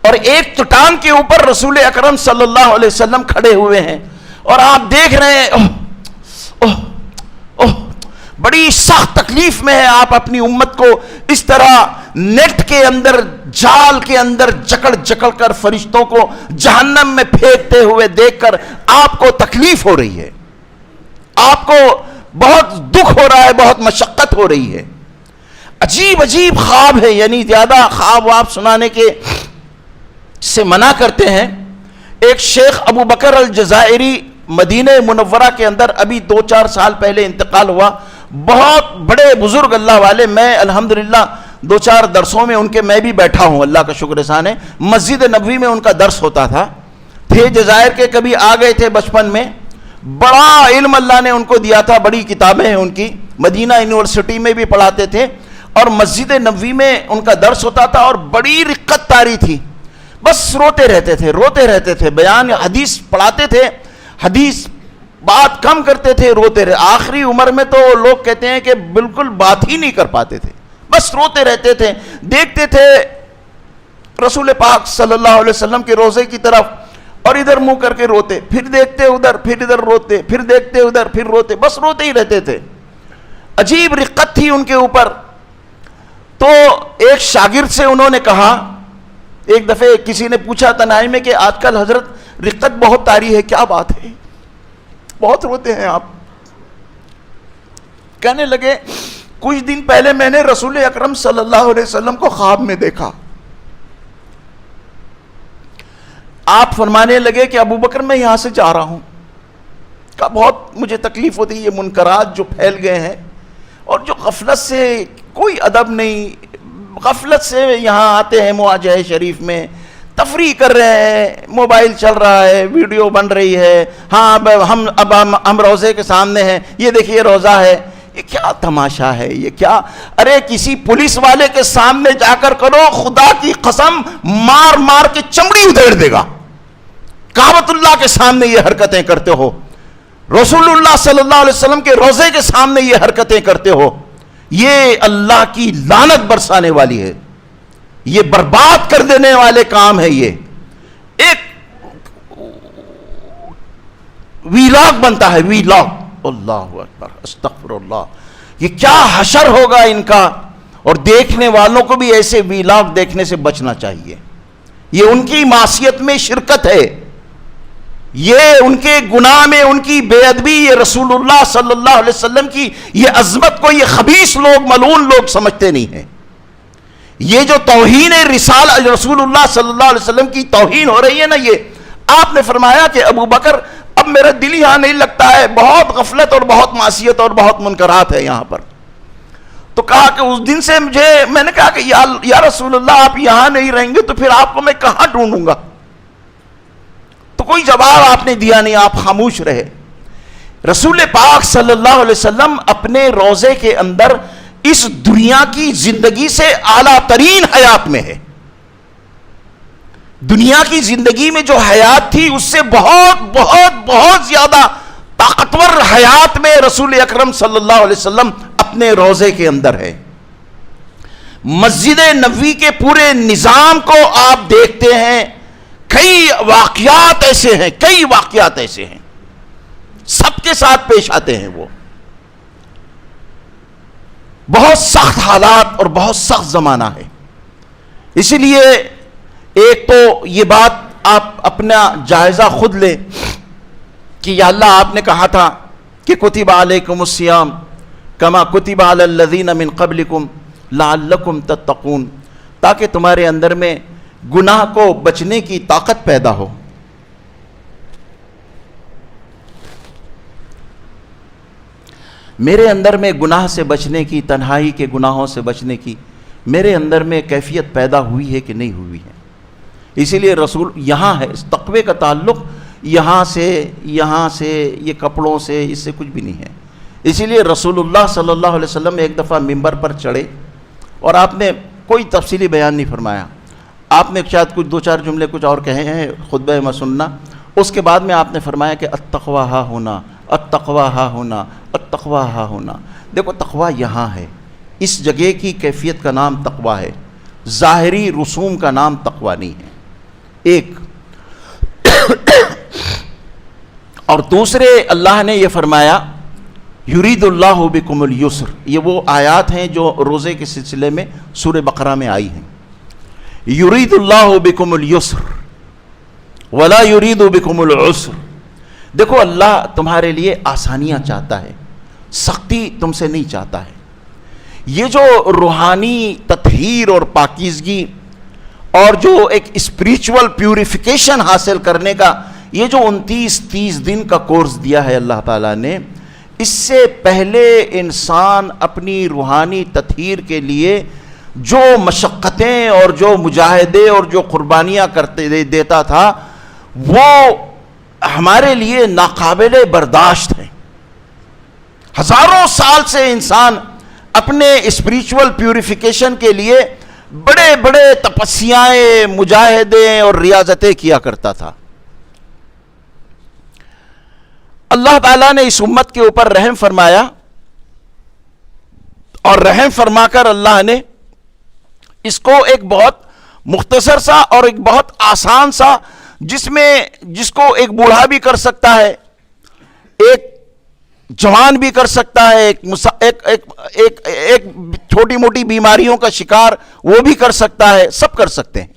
اور ایک چٹان کے اوپر رسول اکرم صلی اللہ علیہ وسلم کھڑے ہوئے ہیں، اور آپ دیکھ رہے ہیں بڑی سخت تکلیف میں ہے، آپ اپنی امت کو اس طرح نیٹ کے اندر، جال کے اندر جکڑ کر فرشتوں کو جہنم میں پھینکتے ہوئے دیکھ کر آپ کو تکلیف ہو رہی ہے، آپ کو بہت دکھ ہو رہا ہے، بہت مشقت ہو رہی ہے۔ عجیب خواب ہے، یعنی زیادہ خواب آپ سنانے کے سے منع کرتے ہیں۔ ایک شیخ ابو بکر الجزائری مدینہ منورہ کے اندر ابھی 2-4 سال پہلے انتقال ہوا، بہت بڑے بزرگ اللہ والے، میں الحمدللہ 2-4 درسوں میں ان کے میں بھی بیٹھا ہوں، اللہ کا شکر احسان ہے۔ مسجد نبوی میں ان کا درس ہوتا تھا، تھے جزائر کے، کبھی آ گئے تھے بچپن میں، بڑا علم اللہ نے ان کو دیا تھا، بڑی کتابیں ہیں ان کی، مدینہ یونیورسٹی میں بھی پڑھاتے تھے، اور مسجد نبوی میں ان کا درس ہوتا تھا، اور بڑی رقت طاری تھی، بس روتے رہتے تھے، بیان حدیث پڑھاتے تھے، حدیث بات کم کرتے تھے، روتے رہے، آخری عمر میں تو لوگ کہتے ہیں کہ بالکل بات ہی نہیں کر پاتے تھے، بس روتے رہتے تھے، دیکھتے تھے رسول پاک صلی اللہ علیہ وسلم کے روضے کی طرف، اور ادھر منہ کر کے روتے، پھر دیکھتے ادھر، پھر ادھر روتے، پھر دیکھتے ادھر، پھر روتے، بس روتے ہی رہتے تھے۔ عجیب رقت تھی ان کے اوپر۔ تو ایک شاگرد سے انہوں نے کہا، ایک دفعہ کسی نے پوچھا تنہائی میں کہ آج کل حضرت رقت بہت طاری ہے، کیا بات ہے، بہت روتے ہیں آپ؟ کہنے لگے کچھ دن پہلے میں نے رسول اکرم صلی اللہ علیہ وسلم کو خواب میں دیکھا. آپ فرمانے لگے کہ ابو بکر میں یہاں سے جا رہا ہوں، کہ بہت مجھے تکلیف ہوتی ہے، یہ منکرات جو پھیل گئے ہیں اور جو غفلت سے کوئی ادب نہیں، غفلت سے یہاں آتے ہیں مواجہ شریف میں، تفریح کر رہے ہیں، موبائل چل رہا ہے، ویڈیو بن رہی ہے، ہاں ہم روزے کے سامنے ہیں، یہ دیکھیے روزہ ہے. یہ کیا تماشا ہے، یہ کیا؟ ارے کسی پولیس والے کے سامنے جا کر کرو، خدا کی قسم مار مار کے چمڑی ادھیڑ دے گا. کعبۃ اللہ کے سامنے یہ حرکتیں کرتے ہو، رسول اللہ صلی اللہ علیہ وسلم کے روزے کے سامنے یہ حرکتیں کرتے ہو، یہ اللہ کی لعنت برسانے والی ہے، یہ برباد کر دینے والے کام ہے. یہ ایک ویلاگ بنتا ہے، ویلاگ. اللہ اکبر، استغفر اللہ. یہ کیا حشر ہوگا ان کا، اور دیکھنے والوں کو بھی ایسے ویلاگ دیکھنے سے بچنا چاہیے. یہ ان کی معصیت میں شرکت ہے، یہ ان کے گناہ میں ان کی بے ادبی، یہ رسول اللہ صلی اللہ علیہ وسلم کی یہ عظمت کو یہ خبیث لوگ، ملعون لوگ سمجھتے نہیں ہیں. یہ جو توہین رسالہ رسول اللہ صلی اللہ علیہ وسلم کی توہین ہو رہی ہے نا، یہ آپ نے فرمایا کہ ابو بکر اب میرا دل یہاں نہیں لگتا ہے، بہت غفلت اور بہت معصیت اور بہت منکرات ہے یہاں پر. تو کہا کہ اس دن سے میں نے کہا کہ یا رسول اللہ آپ یہاں نہیں رہیں گے تو پھر آپ کو میں کہاں ڈھونڈوں گا؟ تو کوئی جواب آپ نے دیا نہیں، آپ خاموش رہے. رسول پاک صلی اللہ علیہ وسلم اپنے روزے کے اندر اس دنیا کی زندگی سے اعلیٰ ترین حیات میں ہے. دنیا کی زندگی میں جو حیات تھی اس سے بہت بہت بہت زیادہ طاقتور حیات میں رسول اکرم صلی اللہ علیہ وسلم اپنے روزے کے اندر ہے. مسجد نبوی کے پورے نظام کو آپ دیکھتے ہیں، کئی واقعات ایسے ہیں سب کے ساتھ پیش آتے ہیں. وہ بہت سخت حالات اور بہت سخت زمانہ ہے. اسی لیے ایک تو یہ بات آپ اپنا جائزہ خود لیں کہ یا اللہ آپ نے کہا تھا کہ کتب علیکم الصیام کما کتب علی الذین من قبلکم لعلکم تتقون، تاکہ تمہارے اندر میں گناہ کو بچنے کی طاقت پیدا ہو. میرے اندر میں گناہ سے بچنے کی، تنہائی کے گناہوں سے بچنے کی میرے اندر میں کیفیت پیدا ہوئی ہے کہ نہیں ہوئی ہے. اسی لیے رسول یہاں ہے، اس تقوی کا تعلق یہاں سے یہ کپڑوں سے، اس سے کچھ بھی نہیں ہے. اسی لیے رسول اللہ صلی اللہ علیہ وسلم ایک دفعہ ممبر پر چڑھے اور آپ نے کوئی تفصیلی بیان نہیں فرمایا. آپ نے شاید کچھ دو چار جملے کچھ اور کہے ہیں خطبہ میں سننا. اس کے بعد میں آپ نے فرمایا کہ التقوی ہا ہونا، التقوی ہا ہونا، التقوی ہا ہونا. دیکھو تقوی یہاں ہے، اس جگہ کی کیفیت کا نام تقوی ہے، ظاہری رسوم کا نام تقوی نہیں ہے. ایک اور دوسرے اللہ نے یہ فرمایا یرید اللہ بکم اليسر. یہ وہ آیات ہیں جو روزے کے سلسلے میں سورہ بقرہ میں آئی ہیں. یرید اللہ بکم اليسر ولا یرید بکم العسر. دیکھو اللہ تمہارے لیے آسانیاں چاہتا ہے، سختی تم سے نہیں چاہتا ہے. یہ جو روحانی تطہیر اور پاکیزگی اور جو ایک اسپریچول پیوریفیکیشن حاصل کرنے کا یہ جو 29-30 دن کا کورس دیا ہے اللہ تعالیٰ نے، اس سے پہلے انسان اپنی روحانی تطہیر کے لیے جو مشقتیں اور جو مجاہدے اور جو قربانیاں دیتا تھا وہ ہمارے لیے ناقابل برداشت ہیں. ہزاروں سال سے انسان اپنے اسپریچول پیوریفیکیشن کے لیے بڑے بڑے تپسیائیں، مجاہدے اور ریاضتیں کیا کرتا تھا. اللہ تعالیٰ نے اس امت کے اوپر رحم فرمایا اور رحم فرما کر اللہ نے اس کو ایک بہت مختصر سا اور ایک بہت آسان سا، جس کو ایک بوڑھا بھی کر سکتا ہے، ایک جوان بھی کر سکتا ہے، ایک چھوٹی موٹی بیماریوں کا شکار وہ بھی کر سکتا ہے، سب کر سکتے ہیں۔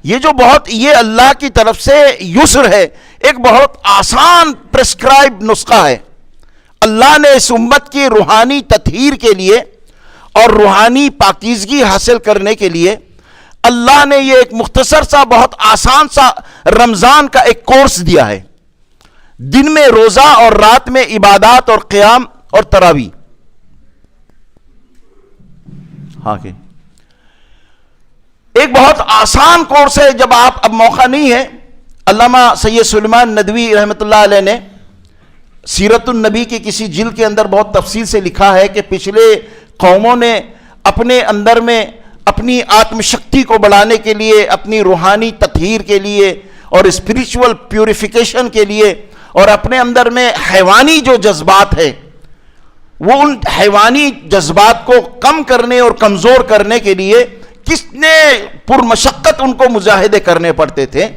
یہ اللہ کی طرف سے یسر ہے، ایک بہت آسان پرسکرائب نسخہ ہے۔ اللہ نے اس امت کی روحانی تطہیر کے لیے اور روحانی پاکیزگی حاصل کرنے کے لیے اللہ نے یہ ایک مختصر سا بہت آسان سا رمضان کا ایک کورس دیا ہے۔ دن میں روزہ اور رات میں عبادات اور قیام اور تراویح۔ ایک بہت آسان کورس ہے۔ جب آپ اب موقع نہیں ہے، علامہ سید سلیمان ندوی رحمۃ اللہ علیہ نے سیرت النبی کی کسی جلد کے اندر بہت تفصیل سے لکھا ہے کہ پچھلے قوموں نے اپنے اندر میں اپنی آتم شکتی کو بڑھانے کے لیے، اپنی روحانی تطہیر کے لیے اور اسپریچول پیوریفیکیشن کے لیے اور اپنے اندر میں حیوانی جو جذبات ہے، وہ ان حیوانی جذبات کو کم کرنے اور کمزور کرنے کے لیے کتنے پرمشقت ان کو مجاہدے کرنے پڑتے تھے۔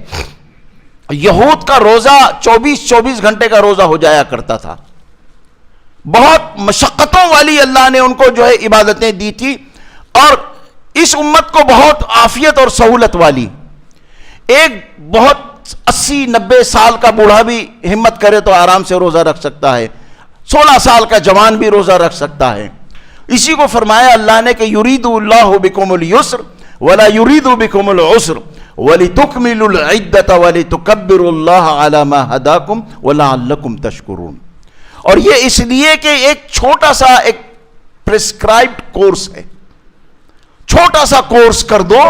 یہود کا روزہ 24 گھنٹے کا روزہ ہو جایا کرتا تھا۔ بہت مشقتوں والی اللہ نے ان کو جو ہے عبادتیں دی تھی، اور اس امت کو بہت عافیت اور سہولت والی۔ ایک بہت 80-90 سال کا بوڑھا بھی ہمت کرے تو آرام سے روزہ رکھ سکتا ہے، 16 سال کا جوان بھی روزہ رکھ سکتا ہے۔ اسی کو فرمایا اللہ نے کہ یرید اللہ بکم اليسر ولا یرید بکم العسر وَلِتُكْمِلُوا الْعِدَّةَ وَلِتُكَبِّرُوا اللَّهَ عَلَى مَا هَدَاكُمْ وَلَعَلَّكُمْ تَشْكُرُونَ۔ اور یہ اس لیے کہ ایک چھوٹا سا ایک پرسکرائبڈ کورس ہے، چھوٹا سا کورس کر دو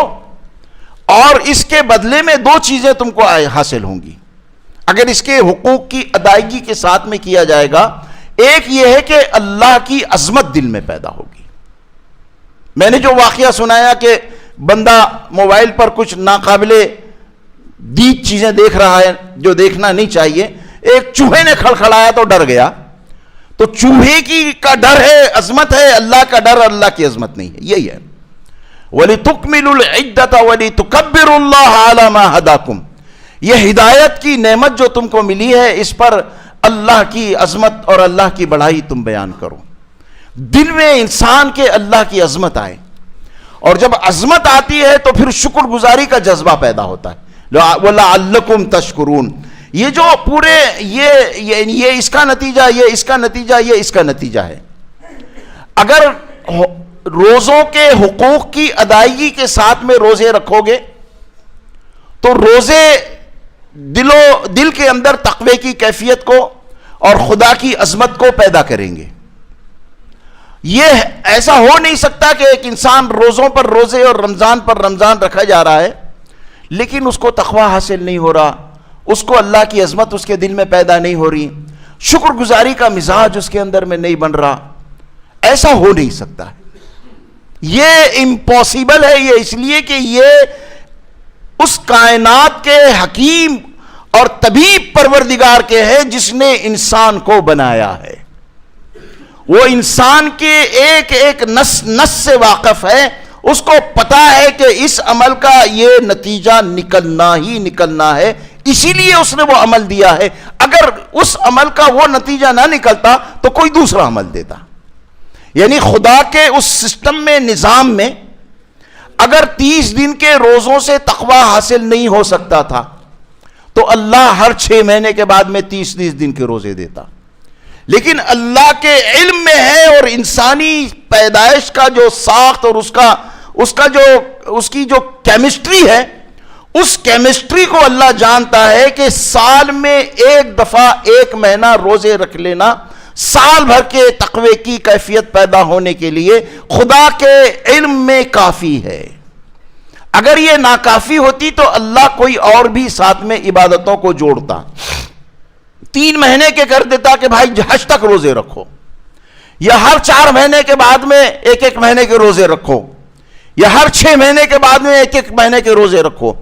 اور اس کے بدلے میں 2 چیزیں تم کو حاصل ہوں گی اگر اس کے حقوق کی ادائیگی کے ساتھ میں کیا جائے گا۔ ایک یہ ہے کہ اللہ کی عظمت دل میں پیدا ہوگی۔ میں نے جو واقعہ سنایا کہ بندہ موبائل پر کچھ ناقابل دید چیزیں دیکھ رہا ہے جو دیکھنا نہیں چاہیے، ایک چوہے نے کھڑکھڑایا تو ڈر گیا۔ تو چوہے کا ڈر ہے، عظمت ہے، اللہ کا ڈر اللہ کی عظمت نہیں ہے۔ یہی ہے وَلِتُكْمِلُوا الْعِدَّةَ وَلِتُكَبِّرُوا اللَّهَ عَلَى مَا هَدَاكُمْ۔ یہ ہدایت کی نعمت جو تم کو ملی ہے، اس پر اللہ کی عظمت اور اللہ کی بڑائی تم بیان کرو۔ دل میں انسان کے اللہ کی عظمت آئے، اور جب عظمت آتی ہے تو پھر شکر گزاری کا جذبہ پیدا ہوتا ہے۔ وَلَعَلَّكُمْ تَشْكُرُونَ۔ یہ جو پورے یہ اس کا نتیجہ، یہ اس کا نتیجہ، یہ اس کا نتیجہ ہے۔ اگر روزوں کے حقوق کی ادائیگی کے ساتھ میں روزے رکھو گے تو روزے دل کے اندر تقوی کی کیفیت کو اور خدا کی عظمت کو پیدا کریں گے۔ یہ ایسا ہو نہیں سکتا کہ ایک انسان روزوں پر روزے اور رمضان پر رمضان رکھا جا رہا ہے لیکن اس کو تقوی حاصل نہیں ہو رہا، اس کو اللہ کی عظمت اس کے دل میں پیدا نہیں ہو رہی، شکر گزاری کا مزاج اس کے اندر میں نہیں بن رہا۔ ایسا ہو نہیں سکتا ہے، یہ امپاسبل ہے۔ یہ اس لیے کہ یہ اس کائنات کے حکیم اور طبیب پروردگار کے ہے جس نے انسان کو بنایا ہے۔ وہ انسان کے ایک نس سے واقف ہے، اس کو پتا ہے کہ اس عمل کا یہ نتیجہ نکلنا ہی نکلنا ہے، اسی لیے اس نے وہ عمل دیا ہے۔ اگر اس عمل کا وہ نتیجہ نہ نکلتا تو کوئی دوسرا عمل دیتا۔ یعنی خدا کے اس سسٹم میں، نظام میں، اگر 30 دن کے روزوں سے تقوی حاصل نہیں ہو سکتا تھا تو اللہ ہر 6 مہینے کے بعد میں 30 دن کے روزے دیتا۔ لیکن اللہ کے علم میں ہے، اور انسانی پیدائش کا جو ساخت اور اس کی جو کیمسٹری ہے، اس کیمسٹری کو اللہ جانتا ہے کہ سال میں 1 دفعہ 1 مہینہ روزے رکھ لینا سال بھر کے تقوی کی کیفیت پیدا ہونے کے لیے خدا کے علم میں کافی ہے۔ اگر یہ ناکافی ہوتی تو اللہ کوئی اور بھی ساتھ میں عبادتوں کو جوڑتا، 3 مہینے کے کر دیتا کہ بھائی حج تک روزے رکھو، یا ہر 4 مہینے کے بعد میں 1 مہینے کے روزے رکھو، یا ہر 6 مہینے کے بعد میں 1 مہینے کے روزے رکھو۔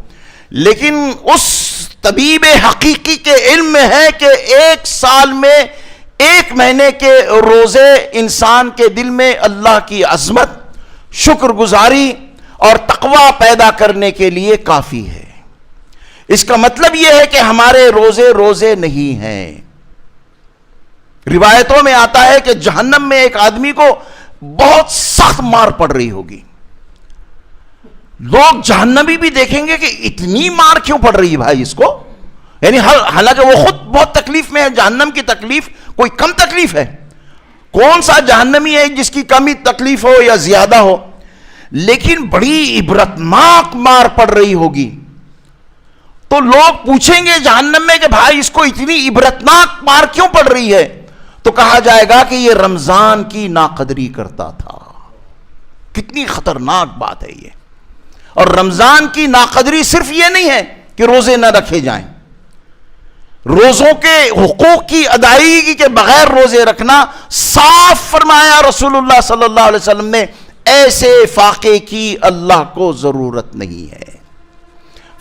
لیکن اس طبیب حقیقی کے علم میں ہے کہ 1 سال میں 1 مہینے کے روزے انسان کے دل میں اللہ کی عظمت، شکر گزاری اور تقوی پیدا کرنے کے لیے کافی ہے۔ اس کا مطلب یہ ہے کہ ہمارے روزے نہیں ہیں، روایتوں میں آتا ہے کہ جہنم میں ایک آدمی کو بہت سخت مار پڑ رہی ہوگی. لوگ جہنمی بھی دیکھیں گے کہ اتنی مار کیوں پڑ رہی ہے بھائی اس کو, یعنی حالانکہ وہ خود بہت تکلیف میں ہے. جہنم کی تکلیف کوئی کم تکلیف ہے؟ کون سا جہنمی ہے جس کی کمی تکلیف ہو یا زیادہ ہو؟ لیکن بڑی عبرتناک مار پڑ رہی ہوگی. تو لوگ پوچھیں گے جہنم میں کہ بھائی اس کو اتنی عبرتناک مار کیوں پڑ رہی ہے؟ تو کہا جائے گا کہ یہ رمضان کی ناقدری کرتا تھا. کتنی خطرناک بات ہے یہ. اور رمضان کی ناقدری صرف یہ نہیں ہے کہ روزے نہ رکھے جائیں, روزوں کے حقوق کی ادائیگی کے بغیر روزے رکھنا, صاف فرمایا رسول اللہ صلی اللہ علیہ وسلم نے, ایسے فاقے کی اللہ کو ضرورت نہیں ہے.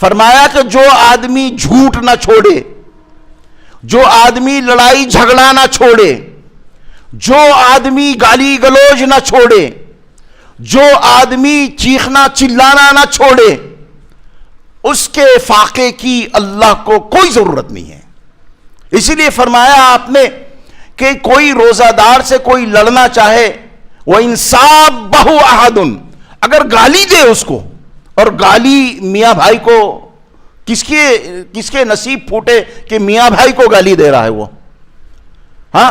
فرمایا کہ جو آدمی جھوٹ نہ چھوڑے, جو آدمی لڑائی جھگڑا نہ چھوڑے, جو آدمی گالی گلوج نہ چھوڑے, جو آدمی چیخنا چلانا نہ چھوڑے, اس کے فاقے کی اللہ کو کوئی ضرورت نہیں ہے. اسی لیے فرمایا آپ نے کہ کوئی روزہ دار سے کوئی لڑنا چاہے, وَإِن صَابَّهُ أَحَدٌ, اگر گالی دے اس کو, اور گالی میاں بھائی کو, کس کے نصیب پھوٹے کہ میاں بھائی کو گالی دے رہا ہے وہ, ہاں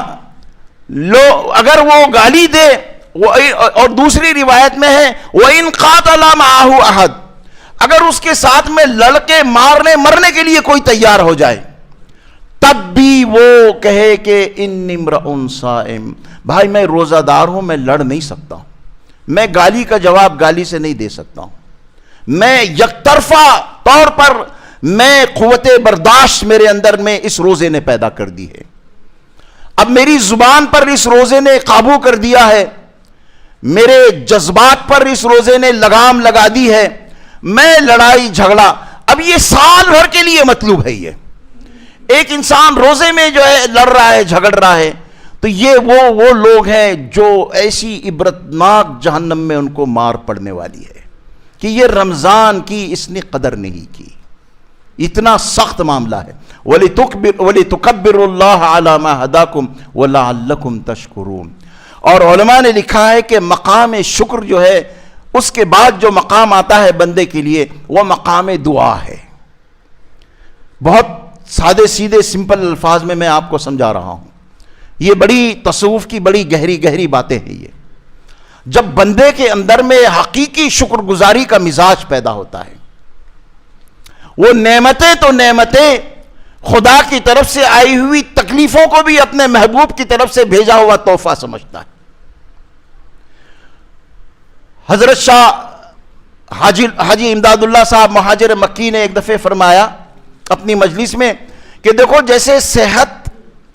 اگر وہ گالی دے, اور دوسری روایت میں ہے وَإِن قَاتَلَ مَعَهُ أَحَدٌ, اگر اس کے ساتھ میں لڑ کے مارنے مرنے کے لیے کوئی تیار ہو جائے, تب بھی وہ کہے کہ انی امرؤ صائم, بھائی میں روزہ دار ہوں, میں لڑ نہیں سکتا ہوں, میں گالی کا جواب گالی سے نہیں دے سکتا ہوں, میں یک طرفہ طور پر میں قوت برداشت میرے اندر میں اس روزے نے پیدا کر دی ہے. اب میری زبان پر اس روزے نے قابو کر دیا ہے, میرے جذبات پر اس روزے نے لگام لگا دی ہے, میں لڑائی جھگڑا, اب یہ سال بھر کے لیے مطلوب ہے. یہ ایک انسان روزے میں جو ہے لڑ رہا ہے جھگڑ رہا ہے, تو یہ وہ لوگ ہیں جو ایسی عبرتناک جہنم میں ان کو مار پڑنے والی ہے کہ یہ رمضان کی اس نے قدر نہیں کی. اتنا سخت معاملہ ہے. وَلِتُكَبِّرُوا اللَّهَ عَلَى مَا هَدَاكُمْ وَلَعَلَّكُمْ تَشْكُرُونَ. اور علماء نے لکھا ہے کہ مقام شکر جو ہے, اس کے بعد جو مقام آتا ہے بندے کے لیے, وہ مقام دعا ہے. بہت سادے سیدھے سمپل الفاظ میں آپ کو سمجھا رہا ہوں. یہ بڑی تصوف کی بڑی گہری باتیں ہیں. یہ جب بندے کے اندر میں حقیقی شکر گزاری کا مزاج پیدا ہوتا ہے, وہ نعمتیں تو نعمتیں, خدا کی طرف سے آئی ہوئی تکلیفوں کو بھی اپنے محبوب کی طرف سے بھیجا ہوا تحفہ سمجھتا ہے. حضرت شاہ حاجی امداد اللہ صاحب مہاجر مکی نے ایک دفعہ فرمایا اپنی مجلس میں کہ دیکھو جیسے صحت,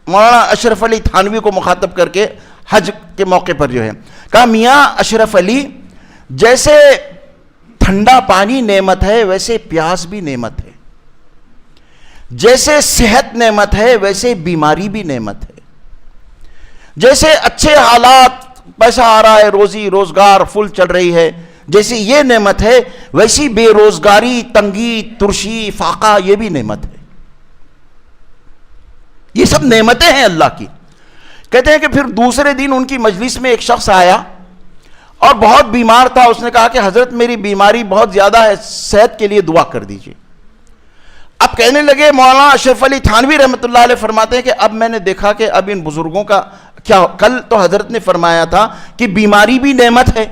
مولانا اشرف علی تھانوی کو مخاطب کر کے حج کے موقع پر جو ہے کہا, میاں اشرف علی, جیسے ٹھنڈا پانی نعمت ہے ویسے پیاس بھی نعمت ہے, جیسے صحت نعمت ہے ویسے بیماری بھی نعمت ہے, جیسے اچھے حالات, پیسہ آ رہا ہے, روزی روزگار فل چل رہی ہے, جیسے یہ نعمت ہے, ویسی بے روزگاری, تنگی, ترشی, فاقہ یہ بھی نعمت ہے. یہ سب نعمتیں ہیں اللہ کی. کہتے ہیں کہ پھر دوسرے دن ان کی مجلس میں ایک شخص آیا اور بہت بیمار تھا. اس نے کہا کہ حضرت میری بیماری بہت زیادہ ہے, صحت کے لیے دعا کر دیجیے. اب کہنے لگے, مولانا اشرف علی تھانوی رحمۃ اللہ علیہ فرماتے ہیں کہ اب میں نے دیکھا کہ اب ان بزرگوں کا کیا, کل تو حضرت نے فرمایا تھا کہ بیماری بھی نعمت ہے,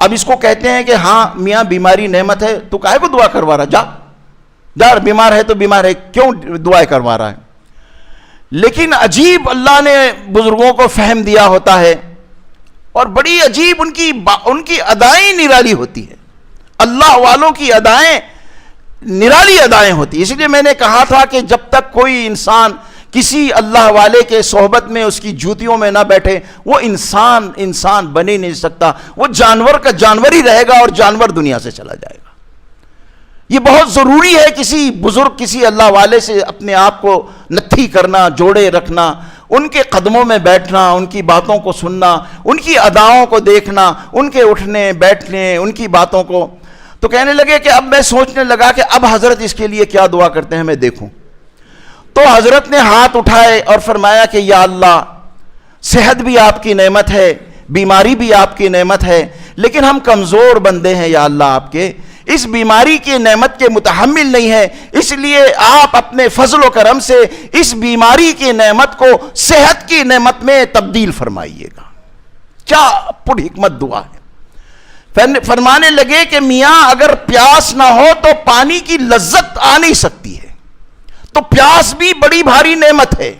اب اس کو کہتے ہیں کہ ہاں میاں بیماری نعمت ہے, تو کاہے کو دعا کروا رہا, جا بیمار ہے تو بیمار ہے, کیوں دعائیں کروا رہا ہے. لیکن عجیب اللہ نے بزرگوں کو فہم دیا ہوتا ہے, اور بڑی عجیب ان کی ادائیں نرالی ہوتی ہے. اللہ والوں کی ادائیں نرالی ادائیں ہوتی. اس لیے میں نے کہا تھا کہ جب تک کوئی انسان کسی اللہ والے کے صحبت میں اس کی جوتیوں میں نہ بیٹھے, وہ انسان بن ہی نہیں سکتا. وہ جانور کا جانور ہی رہے گا اور جانور دنیا سے چلا جائے گا. یہ بہت ضروری ہے کسی بزرگ, کسی اللہ والے سے اپنے آپ کو نتھی کرنا, جوڑے رکھنا, ان کے قدموں میں بیٹھنا, ان کی باتوں کو سننا, ان کی اداؤں کو دیکھنا, ان کے اٹھنے بیٹھنے, ان کی باتوں کو. تو کہنے لگے کہ اب میں سوچنے لگا کہ اب حضرت اس کے لیے کیا دعا کرتے ہیں میں دیکھوں. تو حضرت نے ہاتھ اٹھائے اور فرمایا کہ یا اللہ, صحت بھی آپ کی نعمت ہے، بیماری بھی آپ کی نعمت ہے، لیکن ہم کمزور بندے ہیں یا اللہ آپ کے، اس بیماری کی نعمت کے متحمل نہیں ہے، اس لیے آپ اپنے فضل و کرم سے اس بیماری کی نعمت کو صحت کی نعمت میں تبدیل فرمائیے گا۔ کیا پر حکمت دعا ہے۔ فرمانے لگے کہ میاں اگر پیاس نہ ہو تو پانی کی لذت آ نہیں سکتی ہے، تو پیاس بھی بڑی بھاری نعمت ہے،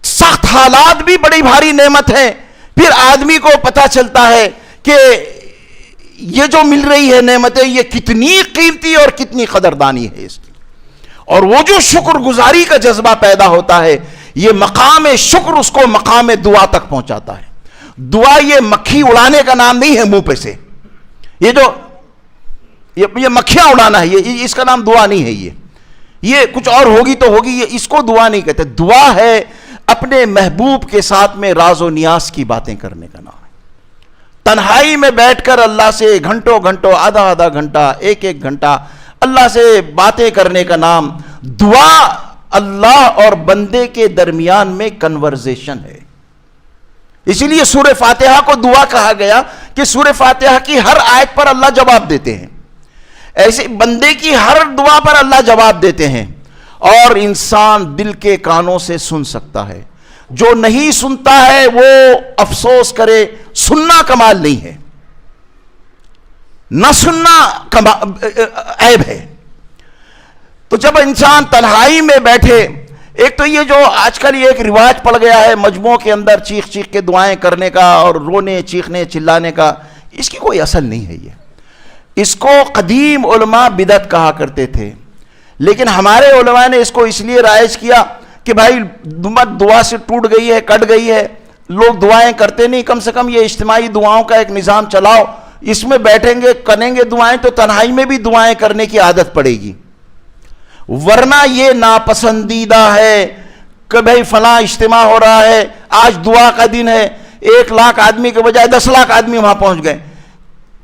سخت حالات بھی بڑی بھاری نعمت ہے، پھر آدمی کو پتہ چلتا ہے کہ یہ جو مل رہی ہے نعمتیں یہ کتنی قیمتی اور کتنی قدردانی ہے اس کی، اور وہ جو شکر گزاری کا جذبہ پیدا ہوتا ہے، یہ مقام شکر اس کو مقام دعا تک پہنچاتا ہے۔ دعا یہ مکھی اڑانے کا نام نہیں ہے منہ پہ سے، یہ مکھیاں اڑانا ہے، یہ اس کا نام دعا نہیں ہے، یہ کچھ اور ہوگی تو ہوگی، یہ اس کو دعا نہیں کہتے۔ دعا ہے اپنے محبوب کے ساتھ میں راز و نیاز کی باتیں کرنے کا نام ہے، تنہائی میں بیٹھ کر اللہ سے گھنٹوں گھنٹوں، آدھا آدھا گھنٹہ، ایک ایک گھنٹہ اللہ سے باتیں کرنے کا نام دعا اللہ اور بندے کے درمیان میں کنورزیشن ہے۔ اسی لیے سورہ فاتحہ کو دعا کہا گیا کہ سورہ فاتحہ کی ہر آیت پر اللہ جواب دیتے ہیں، ایسے بندے کی ہر دعا پر اللہ جواب دیتے ہیں، اور انسان دل کے کانوں سے سن سکتا ہے۔ جو نہیں سنتا ہے وہ افسوس کرے، سننا کمال نہیں ہے، نہ سننا عیب ہے۔ تو جب انسان تنہائی میں بیٹھے، ایک تو یہ جو آج کل یہ ایک رواج پڑ گیا ہے مجموعوں کے اندر چیخ چیخ کے دعائیں کرنے کا اور رونے چیخنے چلانے کا، اس کی کوئی اصل نہیں ہے۔ اس کو قدیم علماء بدعت کہا کرتے تھے، لیکن ہمارے علماء نے اس کو اس لیے رائج کیا کہ بھائی دعا سے ٹوٹ گئی ہے، کٹ گئی ہے، لوگ دعائیں کرتے نہیں، کم سے کم یہ اجتماعی دعاؤں کا ایک نظام چلاؤ، اس میں بیٹھیں گے کریں گے دعائیں تو تنہائی میں بھی دعائیں کرنے کی عادت پڑے گی، ورنہ یہ ناپسندیدہ ہے کہ بھئی فلاں اجتماع ہو رہا ہے، آج دعا کا دن ہے، 1,00,000 آدمی کے بجائے 10,00,000 آدمی وہاں پہنچ گئے،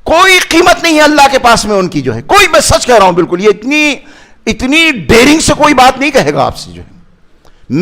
کوئی قیمت نہیں ہے اللہ کے پاس میں ان کی جو ہے، کوئی، میں سچ کہہ رہا ہوں بالکل، یہ اتنی ڈیرنگ سے کوئی بات نہیں کہے گا آپ سے جو ہے،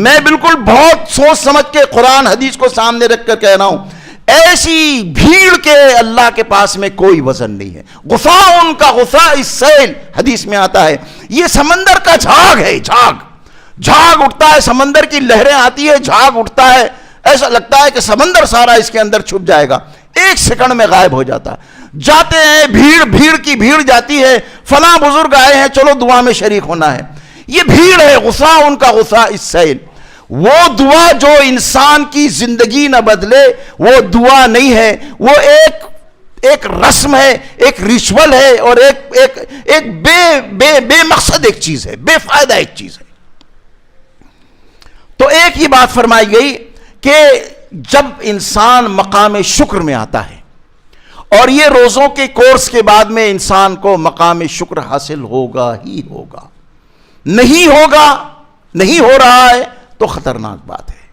میں بالکل بہت سوچ سمجھ کے قرآن حدیث کو سامنے رکھ کر کہہ رہا ہوں، ایسی بھیڑ کے اللہ کے پاس میں کوئی وزن نہیں ہے۔ غثاء ان کا غثاء السیل حدیث میں آتا ہے، یہ سمندر کا جھاگ ہے، جھاگ اٹھتا ہے، سمندر کی لہریں آتی ہے، جھاگ اٹھتا ہے، ایسا لگتا ہے کہ سمندر سارا اس کے اندر چھپ جائے گا، 1 سیکنڈ میں غائب ہو جاتا ہے۔ جاتے ہیں، بھیڑ کی بھیڑ جاتی ہے، فلاں بزرگ آئے ہیں چلو دعا میں شریک ہونا ہے، یہ بھیڑ ہے، غثاء ان کا غثاء السیل۔ وہ دعا جو انسان کی زندگی نہ بدلے وہ دعا نہیں ہے، وہ ایک رسم ہے، ایک ریچول ہے، اور ایک بے مقصد ایک چیز ہے، بے فائدہ ایک چیز ہے۔ تو ایک ہی بات فرمائی گئی کہ جب انسان مقام شکر میں آتا ہے، اور یہ روزوں کے کورس کے بعد میں انسان کو مقام شکر حاصل ہوگا ہی ہوگا، نہیں ہوگا، نہیں ہو رہا ہے تو خطرناک بات ہے۔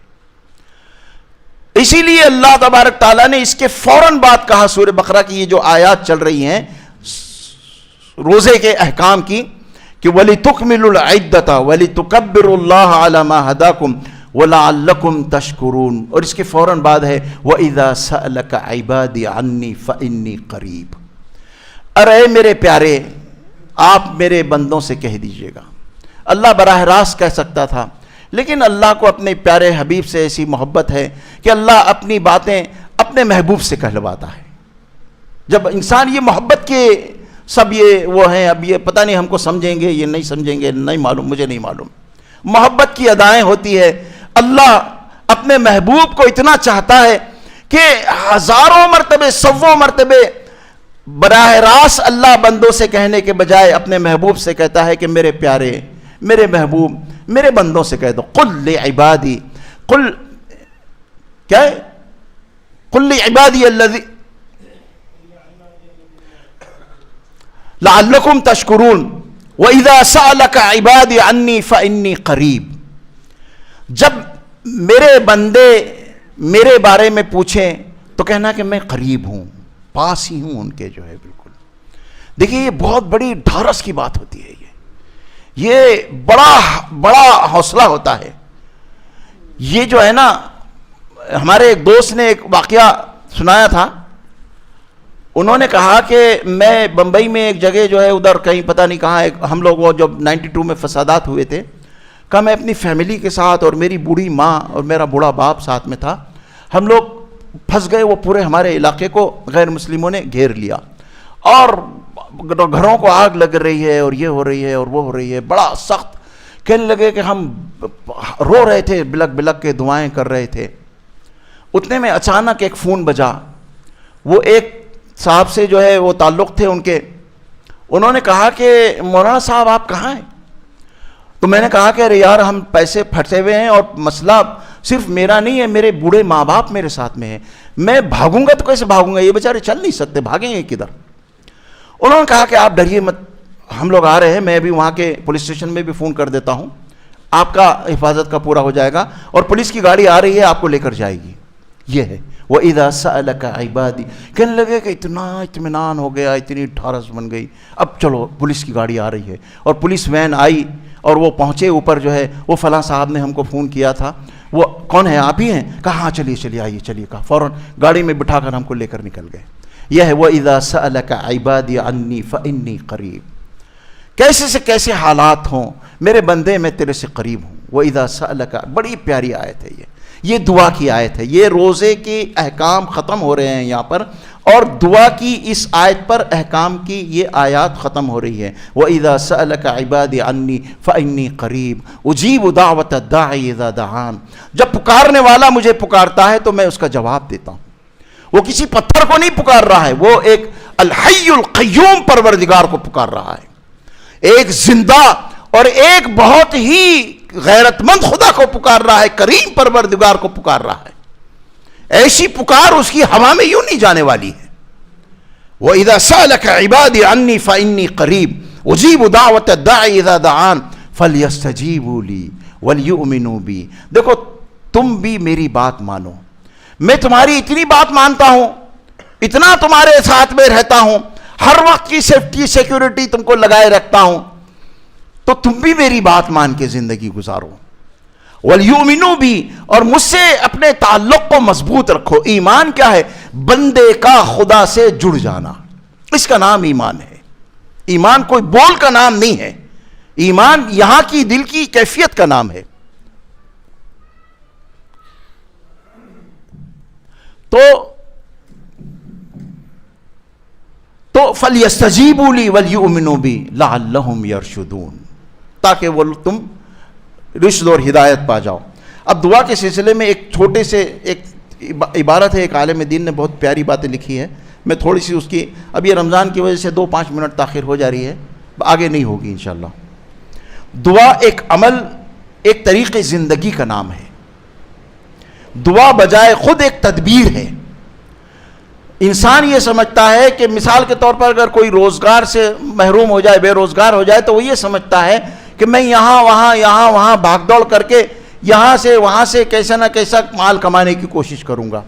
اسی لیے اللہ تبارک تعالیٰ نے اس کے فوراً بعد کہا سورہ بقرہ کی یہ جو آیات چل رہی ہیں روزے کے احکام کی کہ وَلِتُكْمِلُوا الْعِدَّةَ وَلِتُكَبِّرُوا اللَّهَ عَلَى مَا هَدَاكُمْ وَلَعَلَّكُمْ تَشْكُرُونَ، اور اس کے فوراً بعد ہے وَإِذَا سَأَلَكَ عِبَادِي عَنِّي فَإِنِّي قَرِيبٌ، ارے میرے پیارے آپ میرے بندوں سے کہہ دیجئے گا۔ اللہ براہ راست کہہ سکتا تھا، لیکن اللہ کو اپنے پیارے حبیب سے ایسی محبت ہے کہ اللہ اپنی باتیں اپنے محبوب سے کہلواتا ہے۔ جب انسان یہ محبت کے سب یہ وہ ہیں، اب یہ پتہ نہیں ہم کو سمجھیں گے یہ نہیں سمجھیں گے، نہیں معلوم، مجھے نہیں معلوم، محبت کی ادائیں ہوتی ہے۔ اللہ اپنے محبوب کو اتنا چاہتا ہے کہ ہزاروں مرتبے، سووں مرتبے براہ راست اللہ بندوں سے کہنے کے بجائے اپنے محبوب سے کہتا ہے کہ میرے پیارے، میرے محبوب، میرے بندوں سے کہہ دو، قل لعبادی، قل کیا ہے، قل لعبادی الذی لعلکم تشکرون وَإِذَا سَأَلَكَ عِبَادِي عَنِّي فَإِنِّي قَرِيبٌ، جب میرے بندے میرے بارے میں پوچھیں تو کہنا کہ میں قریب ہوں، پاس ہی ہوں ان کے جو ہے بالکل۔ دیکھیے یہ بہت بڑی ڈھارس کی بات ہوتی ہے، یہ بڑا حوصلہ ہوتا ہے یہ جو ہے نا، ہمارے ایک دوست نے ایک واقعہ سنایا تھا. انہوں نے کہا کہ میں بمبئی میں ایک جگہ جو ہے ادھر کہیں پتہ نہیں کہاں، ہم لوگ وہ جب 92 میں فسادات ہوئے تھے، کہا میں اپنی فیملی کے ساتھ اور میری بوڑھی ماں اور میرا بوڑھا باپ ساتھ میں تھا، ہم لوگ پھنس گئے. وہ پورے ہمارے علاقے کو غیر مسلموں نے گھیر لیا اور گھروں کو آگ لگ رہی ہے اور یہ ہو رہی ہے اور وہ ہو رہی ہے. بڑا سخت کہنے لگے کہ ہم رو رہے تھے، بلک بلک کے دعائیں کر رہے تھے. اتنے میں اچانک ایک فون بجا. وہ ایک صاحب سے جو ہے وہ تعلق تھے ان کے، انہوں نے کہا کہ مولانا صاحب آپ کہاں ہیں؟ تو میں نے کہا کہ ارے یار ہم پیسے پھٹے ہوئے ہیں اور مسئلہ صرف میرا نہیں ہے، میرے بوڑھے ماں باپ میرے ساتھ میں ہیں، میں بھاگوں گا تو کیسے بھاگوں گا، یہ بیچارے چل نہیں سکتے، بھاگیں گے کدھر؟ انہوں نے کہا کہ آپ ڈریے مت، ہم لوگ آ رہے ہیں، میں بھی وہاں کے پولیس اسٹیشن میں بھی فون کر دیتا ہوں، آپ کا حفاظت کا پورا ہو جائے گا اور پولیس کی گاڑی آ رہی ہے آپ کو لے کر جائے گی. یہ ہے وَإِذَا سَأَلَكَ عِبَادِي. کہنے لگے کہ اتنا اطمینان ہو گیا، اتنی ٹھارس بن گئی، اب چلو پولیس کی گاڑی آ رہی ہے. اور پولیس وین آئی اور وہ پہنچے اوپر، جو ہے وہ فلاں صاحب نے ہم کو فون کیا تھا. وہ کون ہے؟ آپ ہی ہیں؟ کہا ہاں چلیے چلیے آئیے چلیے. کہا فوراً گاڑی میں بٹھا کر ہم کو لے کر نکل گئے. یہ ہے وَإِذَا سَأَلَكَ عِبَادِي عَنِّي فَإِنِّي قَرِيبٌ. کیسے سے کیسے حالات ہوں میرے بندے، میں تیرے سے قریب ہوں. وَإِذَا سَأَلَكَ، بڑی پیاری آیت ہے یہ دعا کی آیت ہے. یہ روزے کے احکام ختم ہو رہے ہیں یہاں پر، اور دعا کی اس آیت پر احکام کی یہ آیات ختم ہو رہی ہے. وَإِذَا سَأَلَكَ عِبَادِي عَنِّي فَإِنِّي قَرِيبٌ أُجِيبُ دَعْوَةَ الدَّاعِ إِذَا دَعَانِ. جب پکارنے والا مجھے پکارتا ہے تو میں اس کا جواب دیتا ہوں. وہ کسی پتھر کو نہیں پکار رہا ہے، وہ ایک الحی القیوم پروردگار کو پکار رہا ہے، ایک زندہ اور ایک بہت ہی غیرت مند خدا کو پکار رہا ہے، کریم پروردگار کو پکار رہا ہے. ایسی پکار اس کی ہوا میں یوں نہیں جانے والی ہے. وَإِذَا سَأَلَكَ عِبَادِي عَنِّي فَإِنِّي قَرِيبٌ أُجِيبُ دَعْوَةَ الدَّاعِ إِذَا دَعَانِ فَلْيَسْتَجِيبُوا لِي وَلْيُؤْمِنُوا بِي. دیکھو تم بھی میری بات مانو، میں تمہاری اتنی بات مانتا ہوں، اتنا تمہارے ساتھ میں رہتا ہوں، ہر وقت کی سیفٹی سیکیورٹی تم کو لگائے رکھتا ہوں، تو تم بھی میری بات مان کے زندگی گزارو. وَلْيُؤْمِنُوا بِي، اور مجھ سے اپنے تعلق کو مضبوط رکھو. ایمان کیا ہے؟ بندے کا خدا سے جڑ جانا، اس کا نام ایمان ہے. ایمان کوئی بول کا نام نہیں ہے، ایمان یہاں کی دل کی کیفیت کا نام ہے. تو فَلْيَسْتَجِيبُوا لِي وَلْيُؤْمِنُوا بِي لَعَلَّهُمْ يَرْشُدُونَ، تاکہ وہ تم رشد اور ہدایت پا جاؤ. اب دعا کے سلسلے میں ایک چھوٹے سے ایک عبارت ہے، ایک عالم دین نے بہت پیاری باتیں لکھی ہے. میں تھوڑی سی اس کی، اب یہ رمضان کی وجہ سے 2-5 منٹ تاخیر ہو جا رہی ہے، آگے نہیں ہوگی انشاءاللہ. دعا ایک عمل، ایک طریقے زندگی کا نام ہے. دعا بجائے خود ایک تدبیر ہے. انسان یہ سمجھتا ہے کہ مثال کے طور پر اگر کوئی روزگار سے محروم ہو جائے، بے روزگار ہو جائے، تو وہ یہ سمجھتا ہے کہ میں یہاں وہاں بھاگ دوڑ کر کے یہاں سے وہاں سے کیسا نہ کیسا مال کمانے کی کوشش کروں گا.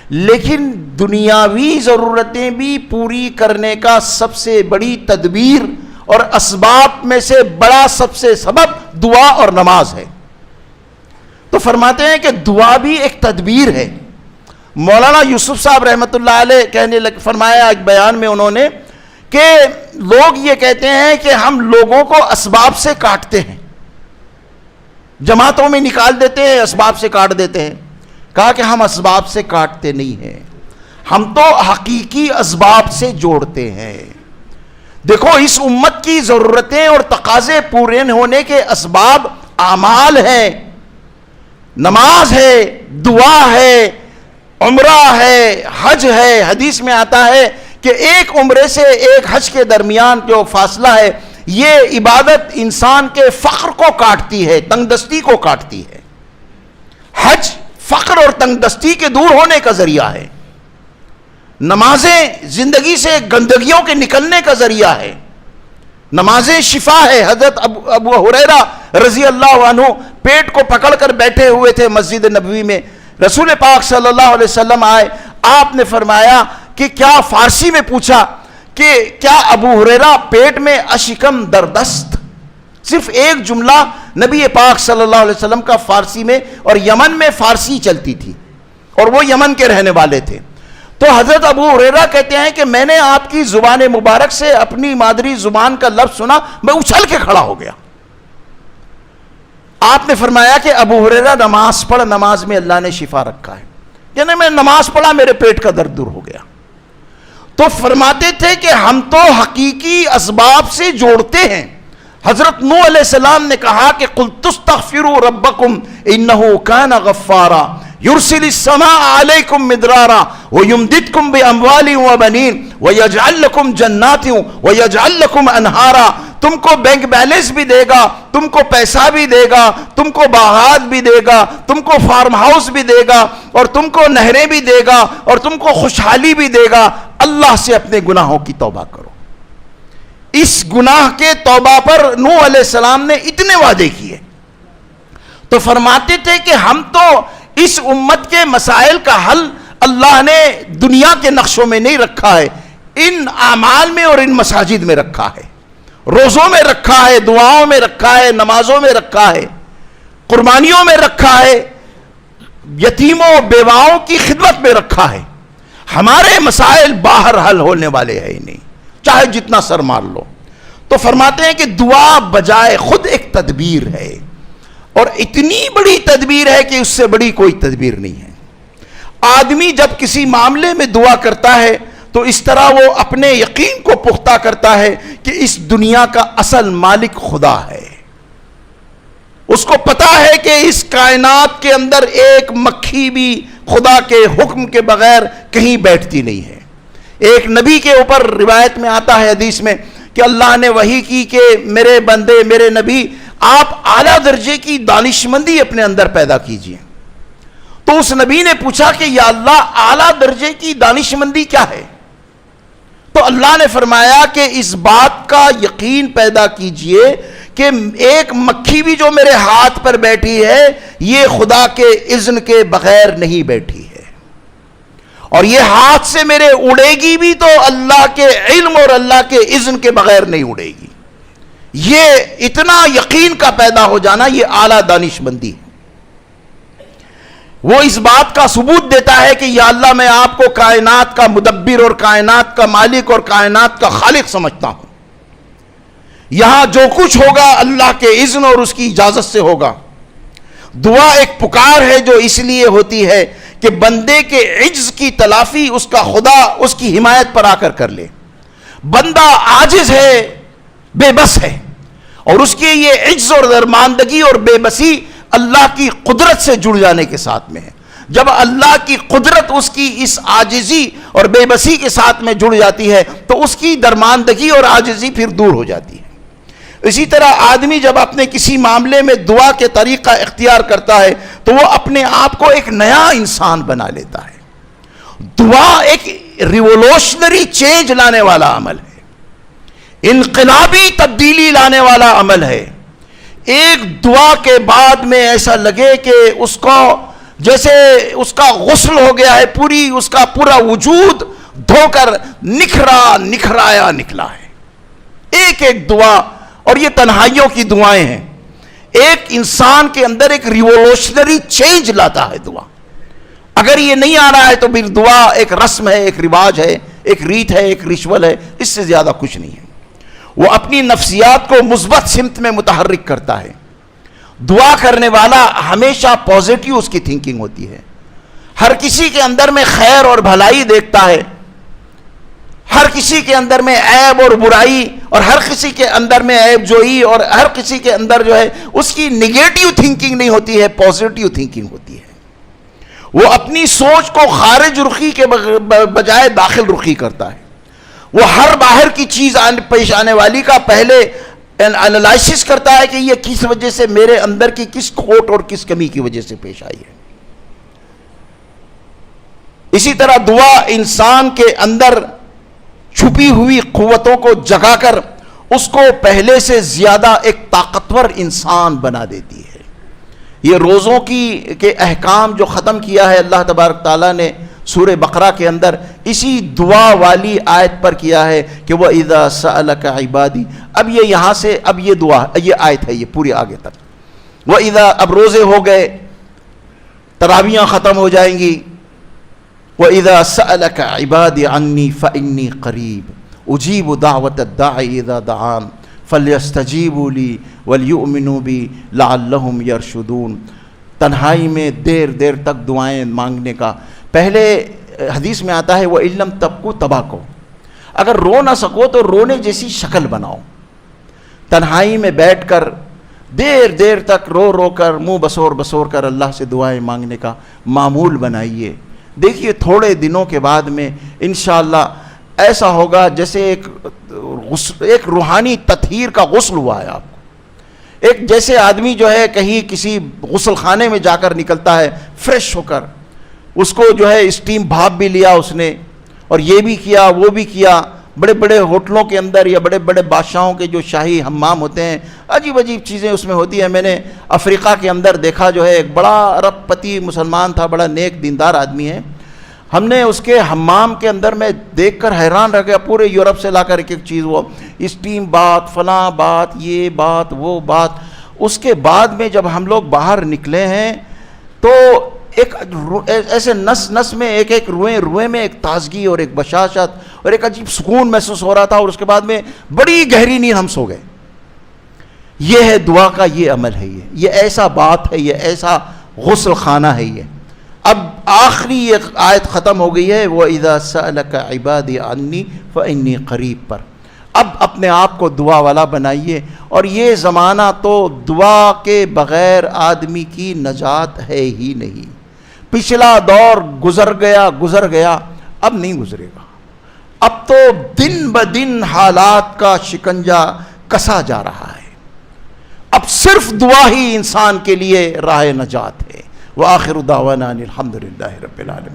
لیکن دنیاوی ضرورتیں بھی پوری کرنے کا سب سے بڑی تدبیر اور اسباب میں سے بڑا سب سے سبب دعا اور نماز ہے. تو فرماتے ہیں کہ دعا بھی ایک تدبیر ہے. مولانا یوسف صاحب رحمۃ اللہ علیہ فرمایا ایک بیان میں انہوں نے کہ لوگ یہ کہتے ہیں کہ ہم لوگوں کو اسباب سے کاٹتے ہیں، جماعتوں میں نکال دیتے ہیں، اسباب سے کاٹ دیتے ہیں. کہا کہ ہم اسباب سے کاٹتے نہیں ہیں، ہم تو حقیقی اسباب سے جوڑتے ہیں. دیکھو اس امت کی ضرورتیں اور تقاضے پورے ہونے کے اسباب اعمال ہیں، نماز ہے، دعا ہے، عمرہ ہے، حج ہے. حدیث میں آتا ہے کہ ایک عمرے سے ایک حج کے درمیان جو فاصلہ ہے، یہ عبادت انسان کے فقر کو کاٹتی ہے، تنگ دستی کو کاٹتی ہے. حج فقر اور تنگ دستی کے دور ہونے کا ذریعہ ہے. نمازیں زندگی سے گندگیوں کے نکلنے کا ذریعہ ہے. نمازیں شفا ہے. حضرت ابو ہریرہ رضی اللہ عنہ پیٹ کو پکڑ کر بیٹھے ہوئے تھے مسجد نبوی میں. رسول پاک صلی اللہ علیہ وسلم آئے. آپ نے فرمایا کہ کیا، فارسی میں پوچھا کہ کیا ابو ہریرہ پیٹ میں اشکم دردست، صرف ایک جملہ نبی پاک صلی اللہ علیہ وسلم کا فارسی میں، اور یمن میں فارسی چلتی تھی اور وہ یمن کے رہنے والے تھے. تو حضرت ابو ہریرہ کہتے ہیں کہ میں نے آپ کی زبان مبارک سے اپنی مادری زبان کا لفظ سنا، میں اچھل کے کھڑا ہو گیا. آپ نے فرمایا کہ ابو ہریرہ نماز پڑھ، نماز میں اللہ نے شفا رکھا ہے. یعنی میں نماز پڑھا، میرے پیٹ کا درد دور ہو گیا. تو فرماتے تھے کہ ہم تو حقیقی اسباب سے جوڑتے ہیں. حضرت نوح علیہ السلام نے کہا کہ قُلْ تُسْتَغْفِرُوا رَبَّكُمْ إِنَّهُ كَانَ غَفَّارًا يُرْسِلِ السَّمَاءَ عَلَيْكُمْ مِدْرَارًا وَيُمْدِدْكُمْ بِأَمْوَالٍ وَبَنِينَ وَيَجْعَلْ لَكُمْ جَنَّاتٍ وَيَجْعَلْ لَكُمْ أَنْهَارًا. تم کو بینک بیلنس بھی دے گا، تم کو پیسہ بھی دے گا، تم کو باغات بھی دے گا، تم کو فارم ہاؤس بھی دے گا، اور تم کو نہریں بھی دے گا، اور تم کو خوشحالی بھی دے گا. اللہ سے اپنے گناہوں کی توبہ کرو. اس گناہ کے توبہ پر نوح علیہ السلام نے اتنے وعدے کیے. تو فرماتے تھے کہ ہم تو اس امت کے مسائل کا حل اللہ نے دنیا کے نقشوں میں نہیں رکھا ہے، ان اعمال میں اور ان مساجد میں رکھا ہے، روزوں میں رکھا ہے، دعاؤں میں رکھا ہے، نمازوں میں رکھا ہے، قربانیوں میں رکھا ہے، یتیموں بیواؤں کی خدمت میں رکھا ہے. ہمارے مسائل باہر حل ہونے والے ہیں نہیں، چاہے جتنا سر مار لو. تو فرماتے ہیں کہ دعا بجائے خود ایک تدبیر ہے، اور اتنی بڑی تدبیر ہے کہ اس سے بڑی کوئی تدبیر نہیں ہے. آدمی جب کسی معاملے میں دعا کرتا ہے تو اس طرح وہ اپنے یقین کو پختہ کرتا ہے کہ اس دنیا کا اصل مالک خدا ہے. اس کو پتا ہے کہ اس کائنات کے اندر ایک مکھی بھی خدا کے حکم کے بغیر کہیں بیٹھتی نہیں ہے. ایک نبی کے اوپر روایت میں آتا ہے حدیث میں کہ اللہ نے وحی کی کہ میرے بندے، میرے نبی، آپ اعلیٰ درجے کی دانشمندی اپنے اندر پیدا کیجئے. تو اس نبی نے پوچھا کہ یا اللہ اعلیٰ درجے کی دانشمندی کیا ہے؟ تو اللہ نے فرمایا کہ اس بات کا یقین پیدا کیجئے کہ ایک مکھی بھی جو میرے ہاتھ پر بیٹھی ہے یہ خدا کے اذن کے بغیر نہیں بیٹھی ہے، اور یہ ہاتھ سے میرے اڑے گی بھی تو اللہ کے علم اور اللہ کے اذن کے بغیر نہیں اڑے گی. یہ اتنا یقین کا پیدا ہو جانا یہ اعلیٰ دانشمندی ہے. وہ اس بات کا ثبوت دیتا ہے کہ یا اللہ میں آپ کو کائنات کا مدبر اور کائنات کا مالک اور کائنات کا خالق سمجھتا ہوں. یہاں جو کچھ ہوگا اللہ کے اذن اور اس کی اجازت سے ہوگا. دعا ایک پکار ہے جو اس لیے ہوتی ہے کہ بندے کے عجز کی تلافی اس کا خدا اس کی حمایت پر آ کر لے. بندہ عاجز ہے، بے بس ہے، اور اس کی یہ عجز اور درماندگی اور بے بسی اللہ کی قدرت سے جڑ جانے کے ساتھ میں ہے. جب اللہ کی قدرت اس کی اس عاجزی اور بے بسی کے ساتھ میں جڑ جاتی ہے تو اس کی درماندگی اور عاجزی پھر دور ہو جاتی ہے. اسی طرح آدمی جب اپنے کسی معاملے میں دعا کے طریقہ اختیار کرتا ہے تو وہ اپنے آپ کو ایک نیا انسان بنا لیتا ہے. دعا ایک ریولوشنری چینج لانے والا عمل ہے، انقلابی تبدیلی لانے والا عمل ہے. ایک دعا کے بعد میں ایسا لگے کہ اس کو جیسے اس کا غسل ہو گیا ہے، اس کا پورا وجود دھو کر نکھرایا نکلا ہے. ایک ایک دعا، اور یہ تنہائیوں کی دعائیں ہیں، ایک انسان کے اندر ایک ریولوشنری چینج لاتا ہے دعا. اگر یہ نہیں آ رہا ہے تو پھر دعا ایک رسم ہے، ایک رواج ہے، ایک ریت ہے، ایک ریچول ہے، اس سے زیادہ کچھ نہیں ہے. وہ اپنی نفسیات کو مثبت سمت میں متحرک کرتا ہے. دعا کرنے والا ہمیشہ پازیٹیو اس کی تھنکنگ ہوتی ہے، ہر کسی کے اندر میں خیر اور بھلائی دیکھتا ہے، ہر کسی کے اندر میں عیب اور برائی، اور ہر کسی کے اندر میں عیب جوئی، اور ہر کسی کے اندر جو ہے اس کی نگیٹیو تھنکنگ نہیں ہوتی ہے، پازیٹیو تھنکنگ ہوتی ہے. وہ اپنی سوچ کو خارج رخی کے بجائے داخل رخی کرتا ہے. وہ ہر باہر کی چیز پیش آنے والی کا پہلے انالائسس کرتا ہے کہ یہ کس وجہ سے میرے اندر کی کس کھوٹ اور کس کمی کی وجہ سے پیش آئی ہے. اسی طرح دعا انسان کے اندر چھپی ہوئی قوتوں کو جگا کر اس کو پہلے سے زیادہ ایک طاقتور انسان بنا دیتی ہے. یہ روزوں کے احکام جو ختم کیا ہے اللہ تبارک تعالیٰ نے سورہ بقرہ کے اندر، اسی دعا والی آیت پر کیا ہے کہ وَإِذَا سَأَلَكَ عِبَادِي. اب یہ یہاں سے اب یہ دعا یہ آیت ہے یہ پوری آگے تک. وَإِذَا اب روزے ہو گئے, تراویحاں ختم ہو جائیں گی. وَإِذَا سَأَلَكَ عِبَادِي عَنِّي فَإِنِّي قَرِيبٌ أُجِيبُ دَعْوَةَ الدَّاعِ إِذَا دَعَانِ فَلْيَسْتَجِيبُوا لِي وَلْيُؤْمِنُوا بِي لَعَلَّهُمْ يَرْشُدُونَ. تنہائی میں دیر دیر تک دعائیں مانگنے کا. پہلے حدیث میں آتا ہے وَإِن لَّمْ تَبْكُوا تَبَاكَوْا, اگر رو نہ سکو تو رونے جیسی شکل بناؤ. تنہائی میں بیٹھ کر دیر دیر تک رو رو کر منہ بسور بسور کر اللہ سے دعائیں مانگنے کا معمول بنائیے. دیکھیے تھوڑے دنوں کے بعد میں انشاءاللہ ایسا ہوگا جیسے ایک روحانی تطہیر کا غسل ہوا ہے آپ کو. ایک جیسے آدمی جو ہے کہیں کسی غسل خانے میں جا کر نکلتا ہے فریش ہو کر, اس کو جو ہے اسٹیم بھاپ بھی لیا اس نے, اور یہ بھی کیا وہ بھی کیا. بڑے بڑے ہوٹلوں کے اندر یا بڑے بڑے بادشاہوں کے جو شاہی حمام ہوتے ہیں, عجیب عجیب چیزیں اس میں ہوتی ہیں. میں نے افریقہ کے اندر دیکھا, جو ہے ایک بڑا ارب پتی مسلمان تھا, بڑا نیک دیندار آدمی ہے. ہم نے اس کے حمام کے اندر میں دیکھ کر حیران رہ گیا. پورے یورپ سے لا کر ایک ایک چیز, وہ اسٹیم بات, فلاں بات, یہ بات, وہ بات. اس کے بعد میں جب ہم لوگ باہر نکلے ہیں تو ایک ایسے نس نس میں ایک ایک روئے میں ایک تازگی اور ایک بشاشت اور ایک عجیب سکون محسوس ہو رہا تھا. اور اس کے بعد میں بڑی گہری نیند ہم سو گئے. یہ ہے دعا کا یہ عمل ہے, یہ ایسا بات ہے, یہ ایسا غسل خانہ ہے یہ. اب آخری یہ آیت ختم ہو گئی ہے وَإِذَا سَأَلَكَ عِبَادِي عَنِّي فَإِنِّي قَرِيبٌ پر. اب اپنے آپ کو دعا والا بنائیے. اور یہ زمانہ تو دعا کے بغیر آدمی کی نجات ہے ہی نہیں. پچھلا دور گزر گیا, اب نہیں گزرے گا. اب تو دن بدن حالات کا شکنجہ کسا جا رہا ہے. اب صرف دعا ہی انسان کے لیے راہ نجات ہے. وآخر دعوانا الحمدللہ رب العالمین.